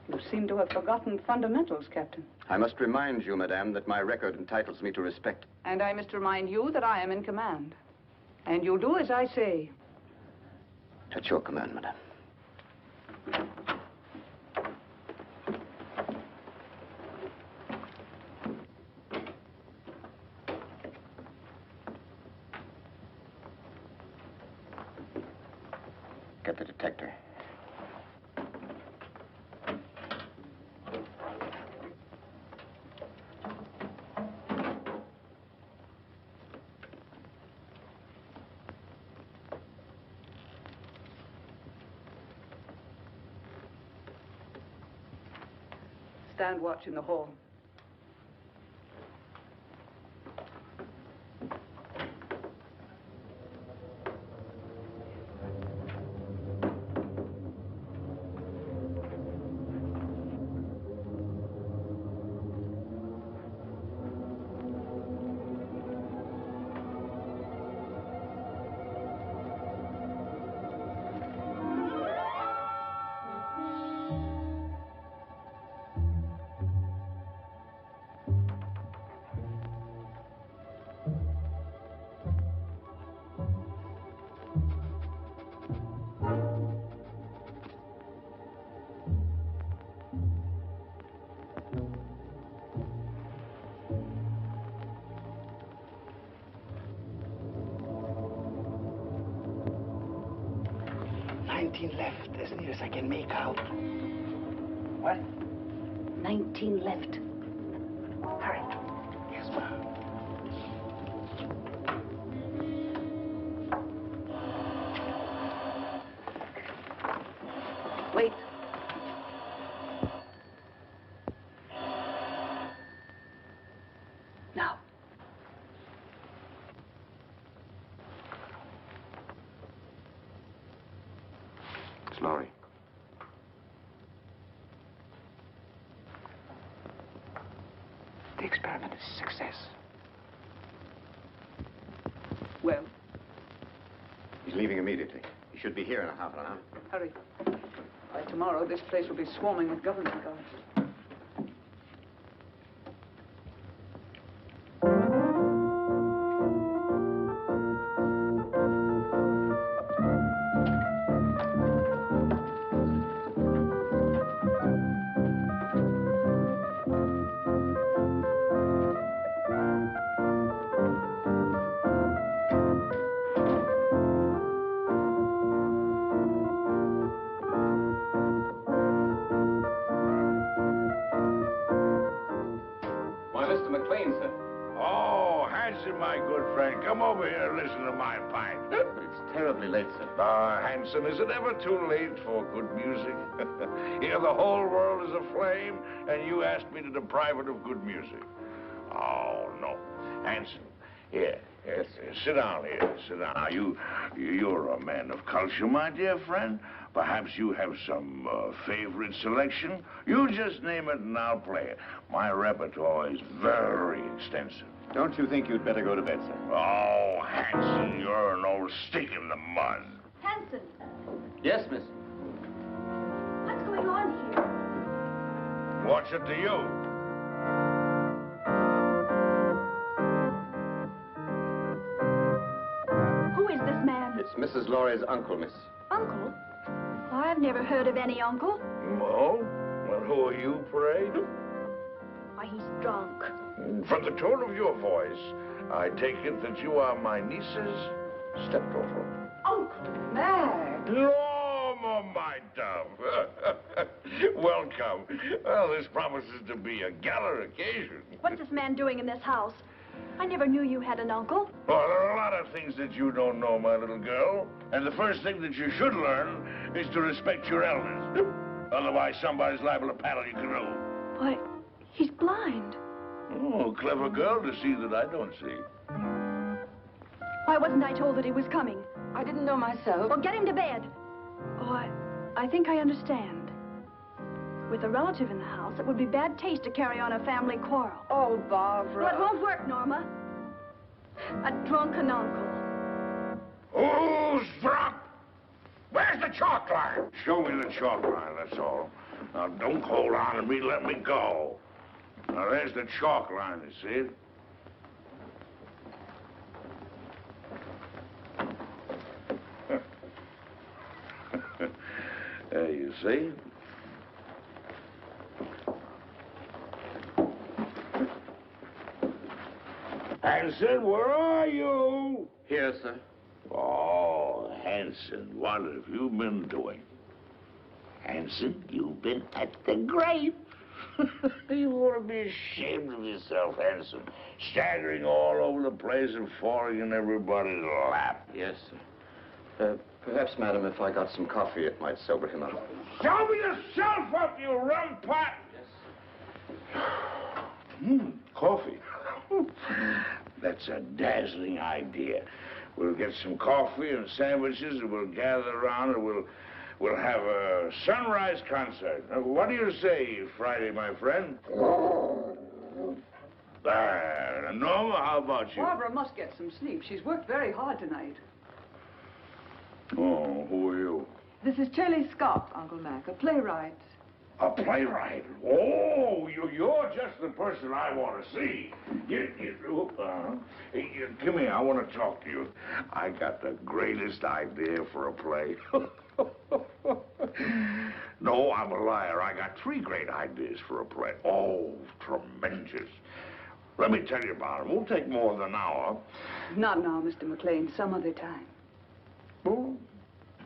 You seem to have forgotten fundamentals, Captain. I must remind you, madame, that my record entitles me to respect. And I must remind you that I am in command. And you'll do as I say. At your command, madame. Get the detector. Stand watch in the hall. Left, as near as I can make out. What? 19 left. Hurry. Yes, ma'am. Wait. Now. Lowry. The experiment is a success. Well? He's leaving immediately. He should be here in a half an hour. Hurry. By tomorrow, this place will be swarming with government guards. Mr. McLean, sir. Oh, Hanson, my good friend, come over here and listen to my pipe. It's terribly late, sir. Hanson, is it ever too late for good music? Here the whole world is aflame, and you ask me to deprive it of good music. Oh, no. Hanson, here, sit down here, sit down. Now, you're a man of culture, my dear friend. Perhaps you have some favorite selection. You just name it and I'll play it. My repertoire is very extensive. Don't you think you'd better go to bed, sir? Oh, Hanson, you're an old stick in the mud. Hanson, Yes, miss. what's going on here? What's it to you? Who is this man? It's Mrs. Laurie's uncle, miss. Uncle? I've never heard of any uncle. Oh? Well, who are you, pray? Why, he's drunk. From the tone of your voice, I take it that you are my niece's stepdaughter. Uncle Mac! Norma, my dove. Welcome. Well, this promises to be a gala occasion. What's this man doing in this house? I never knew you had an uncle. Well, there are a lot of things that you don't know, my little girl. And the first thing that you should learn is to respect your elders. Otherwise, somebody's liable to paddle you through. Why, he's blind. Oh, clever girl to see that I don't see. Why wasn't I told that he was coming? I didn't know myself. Well, get him to bed. Oh, I think I understand. With a relative in the house, it would be bad taste to carry on a family quarrel. Oh, Barbara. Well, it won't work, Norma. A drunken uncle. Who's drunk? Where's the chalk line? Show me the chalk line, that's all. Now, don't hold on to me, let me go. Now, there's the chalk line, you see it? There, you see? Hanson, where are you? Here, sir. Oh, Hanson, what have you been doing? Hanson, you've been at the grave. You ought to be ashamed of yourself, Hanson. Staggering all over the place and falling in everybody's lap. Yes, sir. Perhaps, madam, if I got some coffee, it might sober him up. Sober yourself up, you rum pot! Yes. Coffee. That's a dazzling idea. We'll get some coffee and sandwiches, and we'll gather around, and we'll have a sunrise concert. Now, what do you say, Friday, my friend? Norma, how about you? Barbara must get some sleep. She's worked very hard tonight. Oh, who are you? This is Shelley Scott, Uncle Mac, a playwright. A playwright? Oh, you're just the person I want to see. Come here, I want to talk to you. I got the greatest idea for a play. No, I'm a liar. I got 3 great ideas for a play. Oh, tremendous. Let me tell you about them. It won't take more than an hour. Not now, Mr. McLean. Some other time. Oh,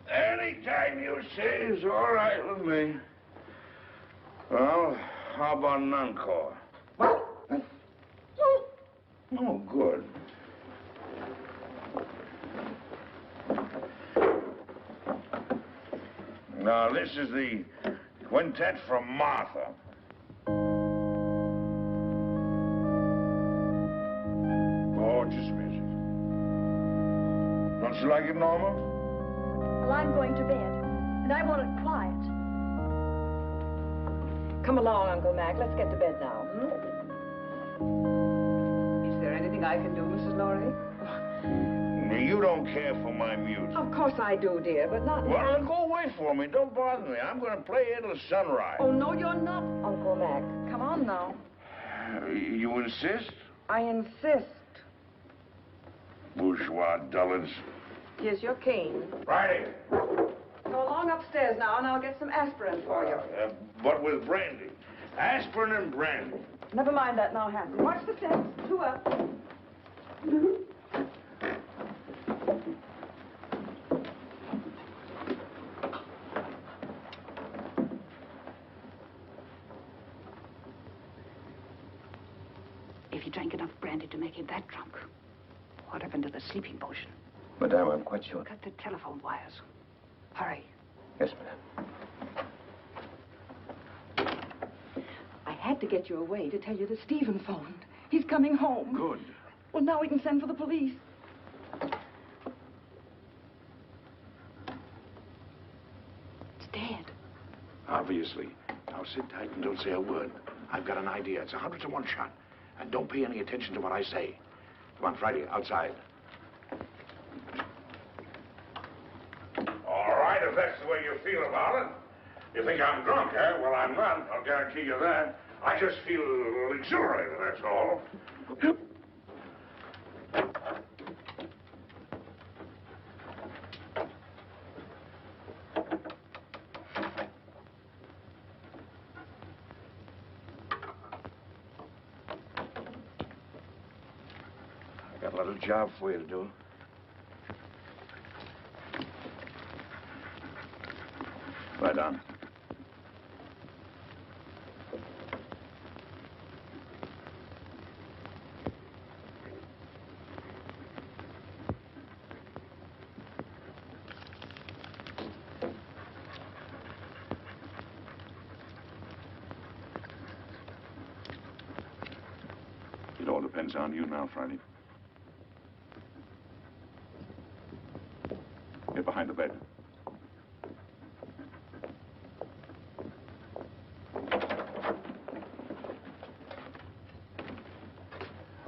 anytime you say is all right with me. Well, how about an encore? Oh, good. Now, this is the quintet from Martha. Gorgeous music. Don't you like it, Norma? Well, I'm going to bed, and I want it quiet. Come along, Uncle Mac. Let's get to bed now. Is there anything I can do, Mrs. Laurie? You don't care for my music. Of course I do, dear, but not... Well, then go away for me. Don't bother me. I'm going to play here till sunrise. Oh, no, you're not, Uncle Mac. Come on now. You insist? I insist. Bourgeois dullards. Here's your cane. Friday. Go along upstairs now, and I'll get some aspirin for you. But with brandy. Aspirin and brandy. Never mind that now, Hanson. Watch the steps. 2 up. If he drank enough brandy to make him that drunk, what happened to the sleeping potion? Madame, I'm quite sure. Cut the telephone wires. Hurry. Yes, madame. I had to get you away to tell you that Stephen phoned. He's coming home. Good. Well, now we can send for the police. It's dead. Obviously. Now sit tight and don't say a word. I've got an idea. It's 100 to 1 shot. And don't pay any attention to what I say. Come on, Friday, outside. All right, if that's the way you feel about it. You think I'm drunk, eh? Well, I'm not. I'll guarantee you that. I just feel exhilarated, that's all. I got a little job for you to do. Right on. It all depends on you now, Friday. Get behind the bed.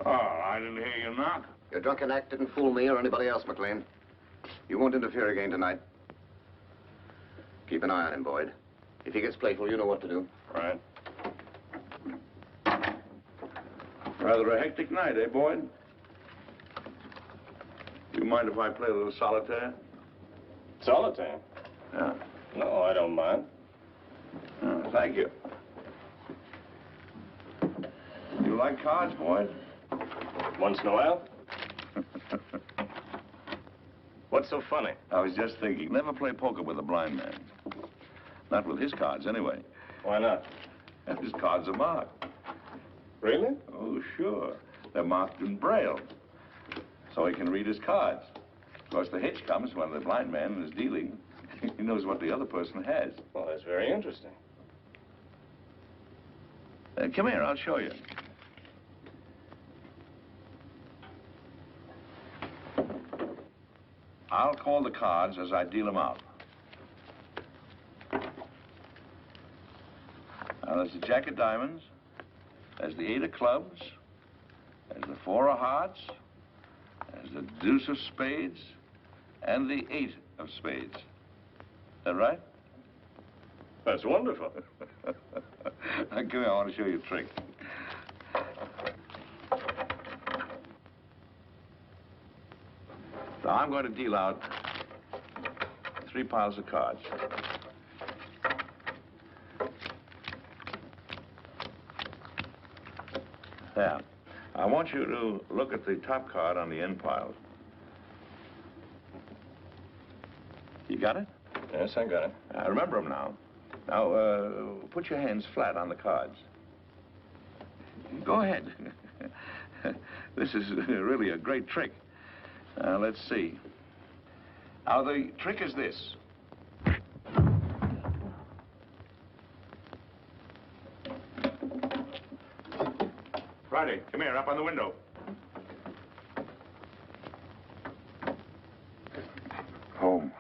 Oh, I didn't hear you knock. Your drunken act didn't fool me or anybody else, McLean. You won't interfere again tonight. Keep an eye on him, Boyd. If he gets playful, you know what to do. Right. Rather a hectic night, eh, Boyd? Do you mind if I play a little solitaire? Solitaire? Yeah. No, I don't mind. Thank you. You like cards, Boyd? Once in a while. What's so funny? I was just thinking, never play poker with a blind man. Not with his cards, anyway. Why not? His cards are marked. Really? Oh, sure. They're marked in Braille, so he can read his cards. Of course, the hitch comes when the blind man is dealing. He knows what the other person has. Well, that's very interesting. Come here, I'll show you. I'll call the cards as I deal them out. Now, there's the Jack of Diamonds, there's the 8 of Clubs, there's the 4 of Hearts, there's the Deuce of Spades, and the 8 of Spades. Is that right? That's wonderful. Now, come here, I want to show you a trick. So I'm going to deal out 3 piles of cards. There. I want you to look at the top card on the end pile. You got it? Yes, I got it. Remember them now. Now, put your hands flat on the cards. Go ahead. This is really a great trick. Let's see. Now, the trick is this. Friday, come here, up on the window. Home.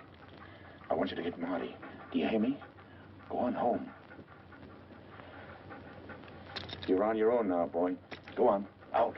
I want you to hit Marty. Do you hear me? Go on home. You're on your own now, boy. Go on. Out.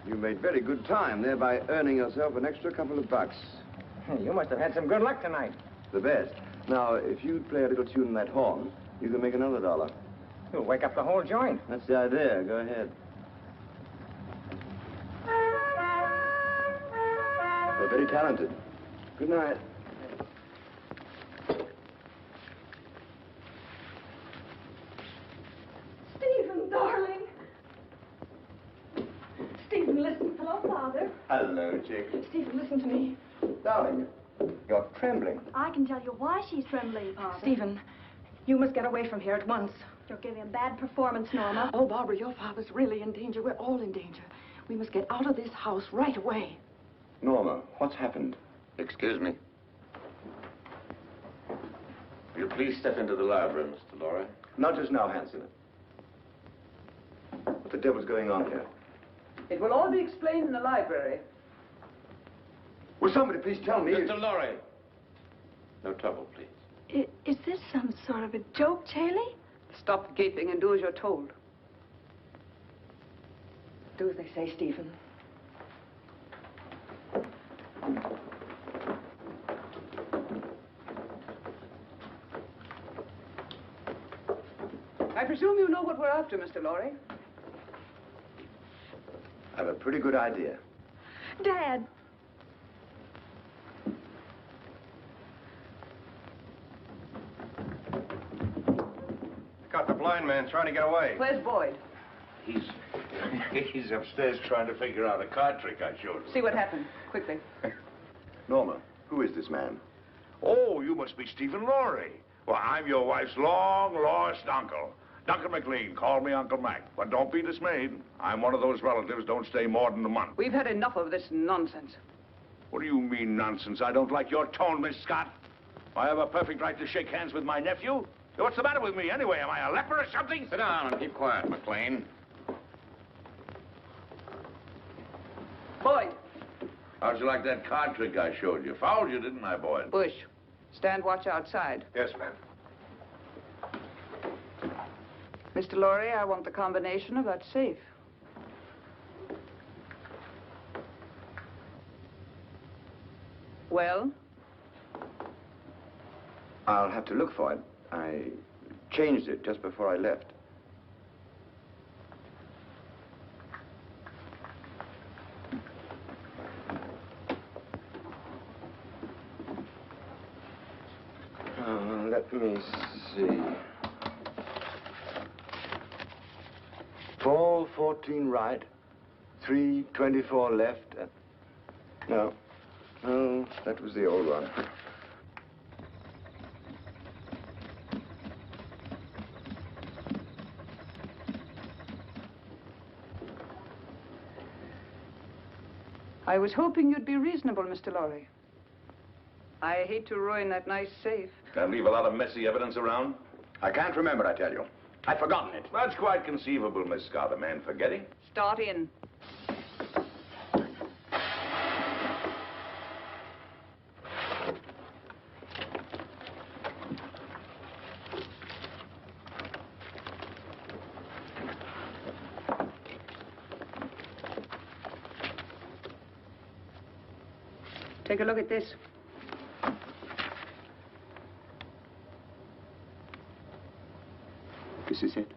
You made very good time, thereby earning yourself an extra couple of bucks. You must have had some good luck tonight. The best. Now, if you'd play a little tune in that horn, you can make another $1. You'll wake up the whole joint. That's the idea. Go ahead. You're very talented. Good night. Stephen, darling. Stephen, listen. Hello, Father. Hello, Chick. Stephen, listen to me. Darling, you're trembling. I can tell you why she's trembling, Father. Stephen, you must get away from here at once. You're giving a bad performance, Norma. Oh, Barbara, your father's really in danger. We're all in danger. We must get out of this house right away. Norma, what's happened? Excuse me. Will you please step into the library, Mr. Lorry? Not just now, Hanson. What the devil's going on here? It will all be explained in the library. Will somebody please tell me? Mr. Lorry. No trouble, please. Is this some sort of a joke, Charlie? Stop gaping and do as you're told. Do as they say, Stephen. I presume you know what we're after, Mr. Lorry. I have a pretty good idea. Dad. Got the blind man trying to get away. Where's Boyd? He's upstairs trying to figure out a card trick I showed him. See what happened, quickly. Norma, who is this man? Oh, you must be Stephen Lorry. Well, I'm your wife's long-lost uncle. Duncan McLean, call me Uncle Mac. But don't be dismayed. I'm one of those relatives don't stay more than a month. We've had enough of this nonsense. What do you mean, nonsense? I don't like your tone, Miss Scott. I have a perfect right to shake hands with my nephew. What's the matter with me, anyway? Am I a leper or something? Sit down and keep quiet, McLean. Boyd. How'd you like that card trick I showed you? Fouled you, didn't I, Boyd? Bush, stand watch outside. Yes, ma'am. Mr. Lorry, I want the combination of that safe. Well? I'll have to look for it. I changed it just before I left. Let me see. 4:14 right, 3:24 left. No, that was the old one. I was hoping you'd be reasonable, Mr. Lorry. I hate to ruin that nice safe. Can't leave a lot of messy evidence around? I can't remember, I tell you. I've forgotten it. That's quite conceivable, Miss Scott, a man forgetting. Start in. Take a look at this. This is it?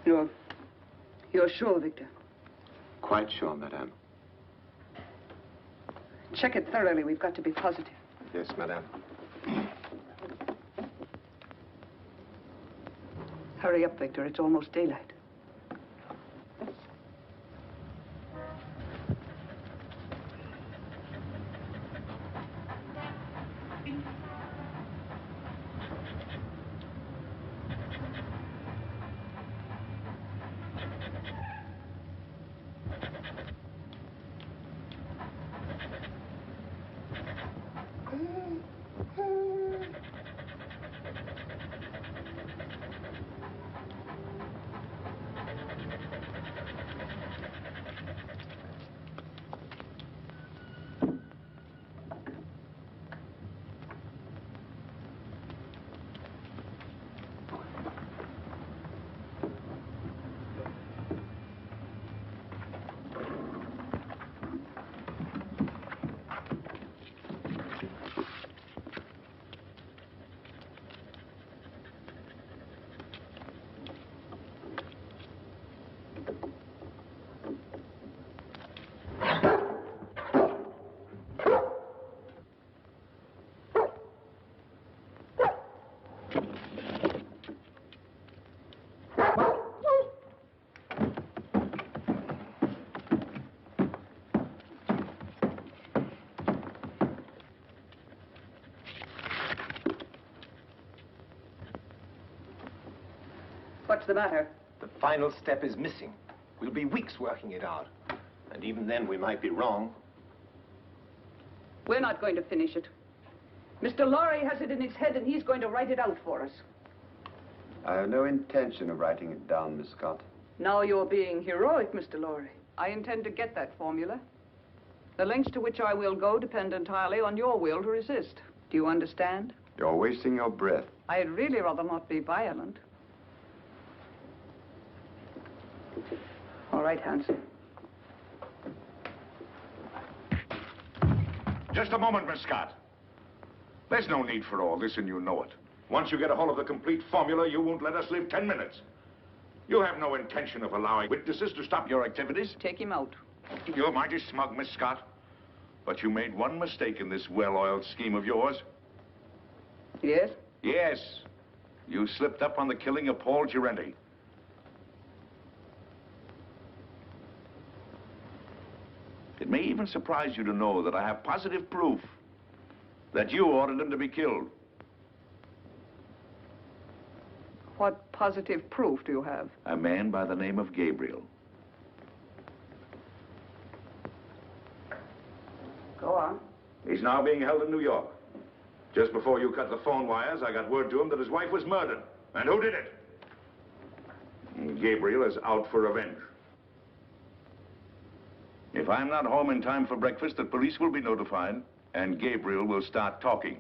You're sure, Victor? Quite sure, madame. Check it thoroughly. We've got to be positive. Yes, madame. Hurry up, Victor. It's almost daylight. the matter? The final step is missing. We'll be weeks working it out. And even then, we might be wrong. We're not going to finish it. Mr. Lorry has it in his head, and he's going to write it out for us. I have no intention of writing it down, Miss Scott. Now you're being heroic, Mr. Lorry. I intend to get that formula. The lengths to which I will go depend entirely on your will to resist. Do you understand? You're wasting your breath. I'd really rather not be violent. All right, Hanson. Just a moment, Miss Scott. There's no need for all this, and you know it. Once you get a hold of the complete formula, you won't let us live 10 minutes. You have no intention of allowing witnesses to stop your activities. Take him out. You're mighty smug, Miss Scott. But you made one mistake in this well-oiled scheme of yours. Yes? Yes. You slipped up on the killing of Paul Girenti. It may even surprise you to know that I have positive proof that you ordered him to be killed. What positive proof do you have? A man by the name of Gabriel. Go on. He's now being held in New York. Just before you cut the phone wires, I got word to him that his wife was murdered. And who did it? Gabriel is out for revenge. If I'm not home in time for breakfast, the police will be notified, and Gabriel will start talking.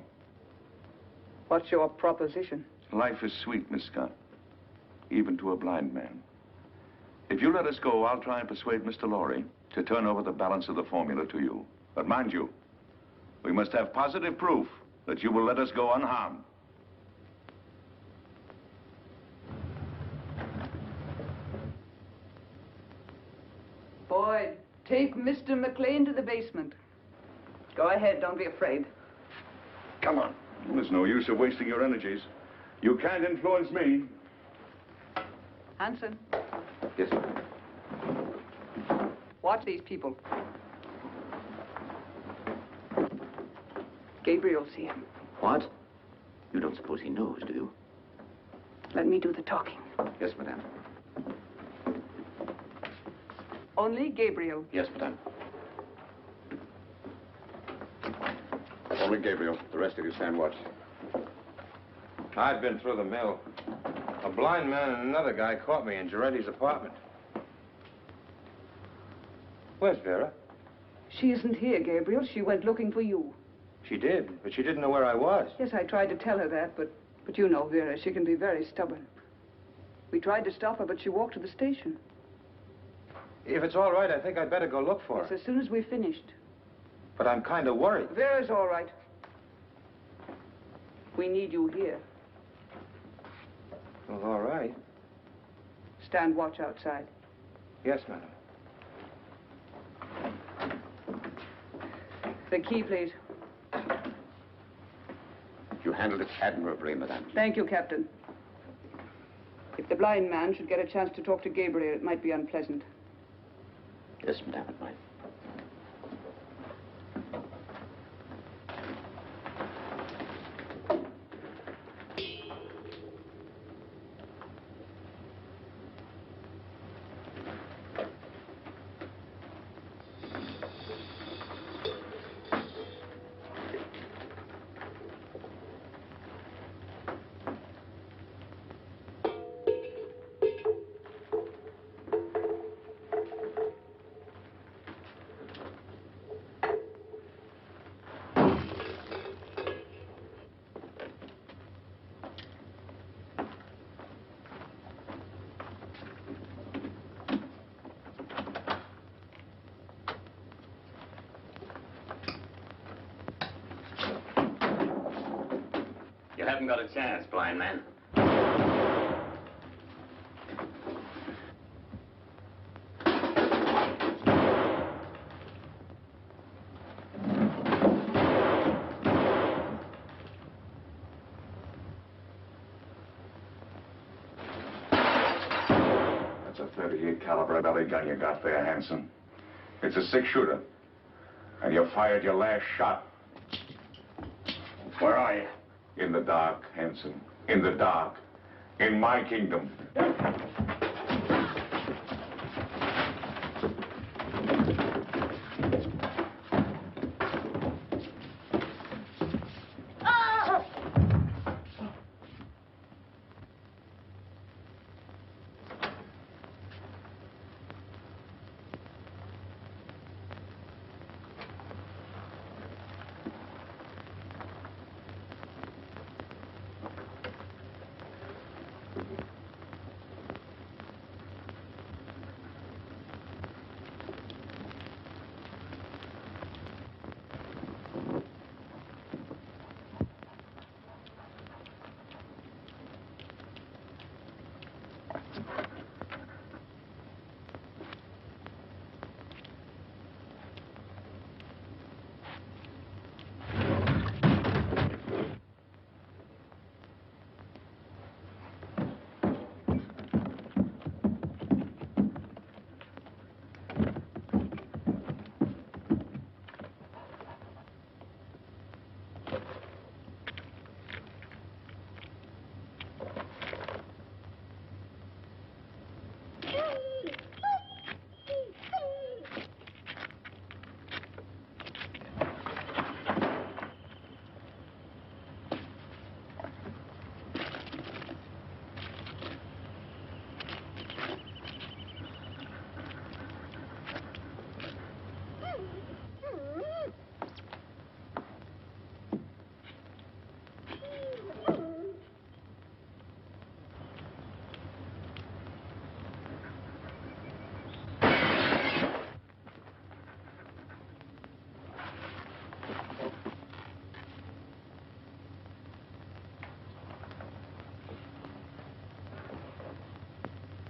What's your proposition? Life is sweet, Miss Scott, even to a blind man. If you let us go, I'll try and persuade Mr. Lorry to turn over the balance of the formula to you. But mind you, we must have positive proof that you will let us go unharmed. Boyd, take Mr. McLean to the basement. Go ahead, don't be afraid. Come on. There's no use of wasting your energies. You can't influence me. Hanson, Yes, sir. watch these people. Gabriel's here. What? You don't suppose he knows, do you? Let me do the talking. Yes, madame. Only Gabriel. Yes, madame. Only Gabriel. The rest of you stand watch. I'd been through the mill. A blind man and another guy caught me in Girenti's apartment. Where's Vera? She isn't here, Gabriel. She went looking for you. She did, but she didn't know where I was. Yes, I tried to tell her that, but you know Vera, she can be very stubborn. We tried to stop her, but she walked to the station. If it's all right, I think I'd better go look for her. Yes, as soon as we finished. But I'm kind of worried. Vera's all right. We need you here. Well, all right. Stand watch outside. Yes, madam. The key, please. You handled it admirably, madame. Thank you, Captain. If the blind man should get a chance to talk to Gabriel, it might be unpleasant. Yes, madame, it might. You haven't got a chance, blind man. That's a .38 caliber belly gun you got there, Hanson. It's a six-shooter. And you fired your last shot. Where are you? In the dark, Hanson. In the dark. in my kingdom.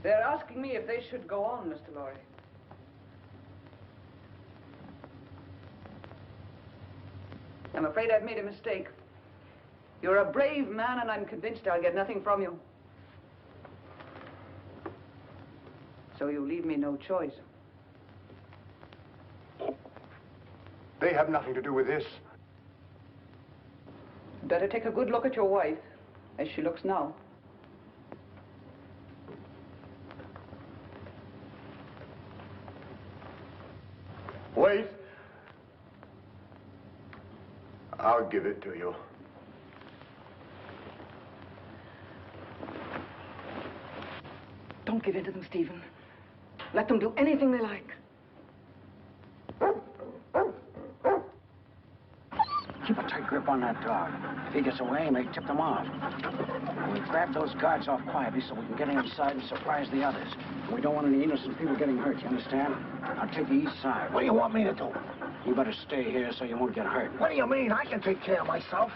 They're asking me if they should go on, Mr. Lorry. I'm afraid I've made a mistake. You're a brave man, and I'm convinced I'll get nothing from you. So you leave me no choice. They have nothing to do with this. Better take a good look at your wife, as she looks now. Wait. I'll give it to you. Don't give in to them, Stephen. Let them do anything they like. Keep a tight grip on that dog. If he gets away, may tip them off. We grab those guards off quietly so we can get inside and surprise the others. We don't want any innocent people getting hurt, you understand? I'll take the east side. What do you want me to do? You better stay here so you won't get hurt. What do you mean? I can take care of myself.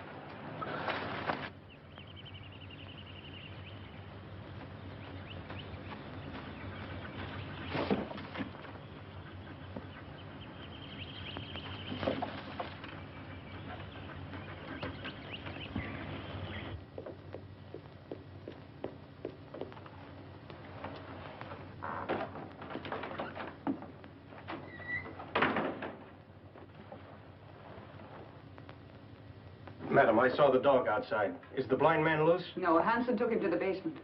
Madam, I saw the dog outside. Is the blind man loose? No, Hanson took him to the basement.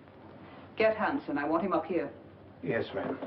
Get Hanson. I want him up here. Yes, ma'am.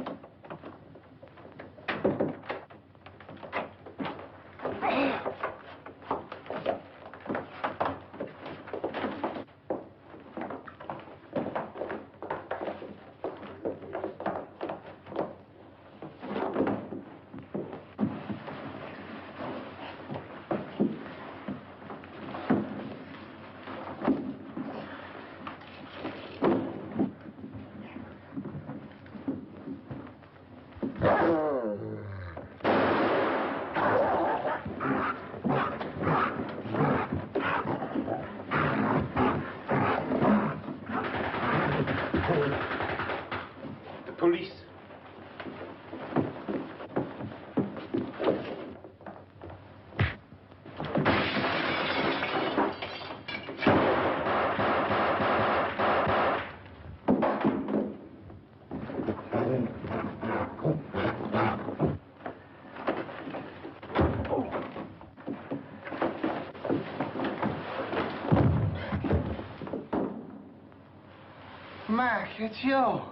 Mac, it's you.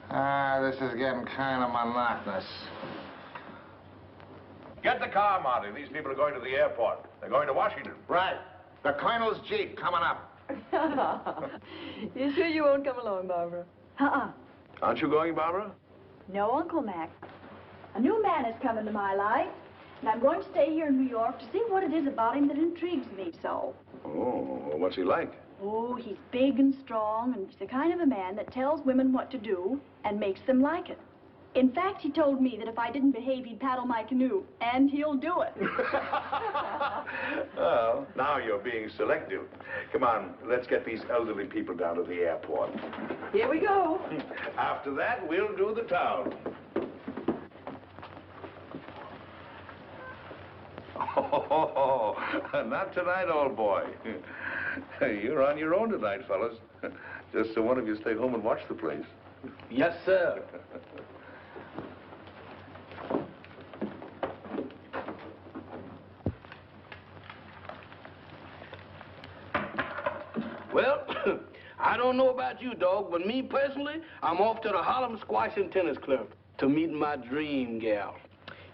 This is getting kind of monotonous. Get the car, Marty. These people are going to the airport. They're going to Washington. Right. The Colonel's Jeep coming up. You sure you won't come along, Barbara? Aren't you going, Barbara? No, Uncle Mac. A new man has come into my life, and I'm going to stay here in New York to see what it is about him that intrigues me so. Oh, what's he like? Oh, he's big and strong, and he's the kind of a man that tells women what to do and makes them like it. In fact, he told me that if I didn't behave, he'd paddle my canoe, and he'll do it. Well, now you're being selective. Come on, let's get these elderly people down to the airport. Here we go. After that, we'll do the town. Oh, not tonight, old boy. You're on your own tonight, fellas. Just so one of you stay home and watch the place. Yes, sir. Well, I don't know about you, dog, but me personally, I'm off to the Harlem Squash and Tennis Club to meet my dream gal.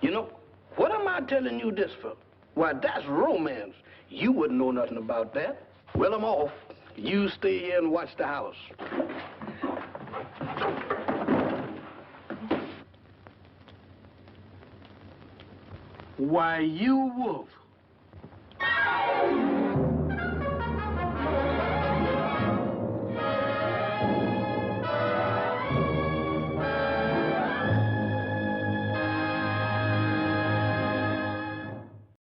You know, what am I telling you this for? Why, that's romance. You wouldn't know nothing about that. Well, I'm off. You stay here and watch the house. Why, you wolf.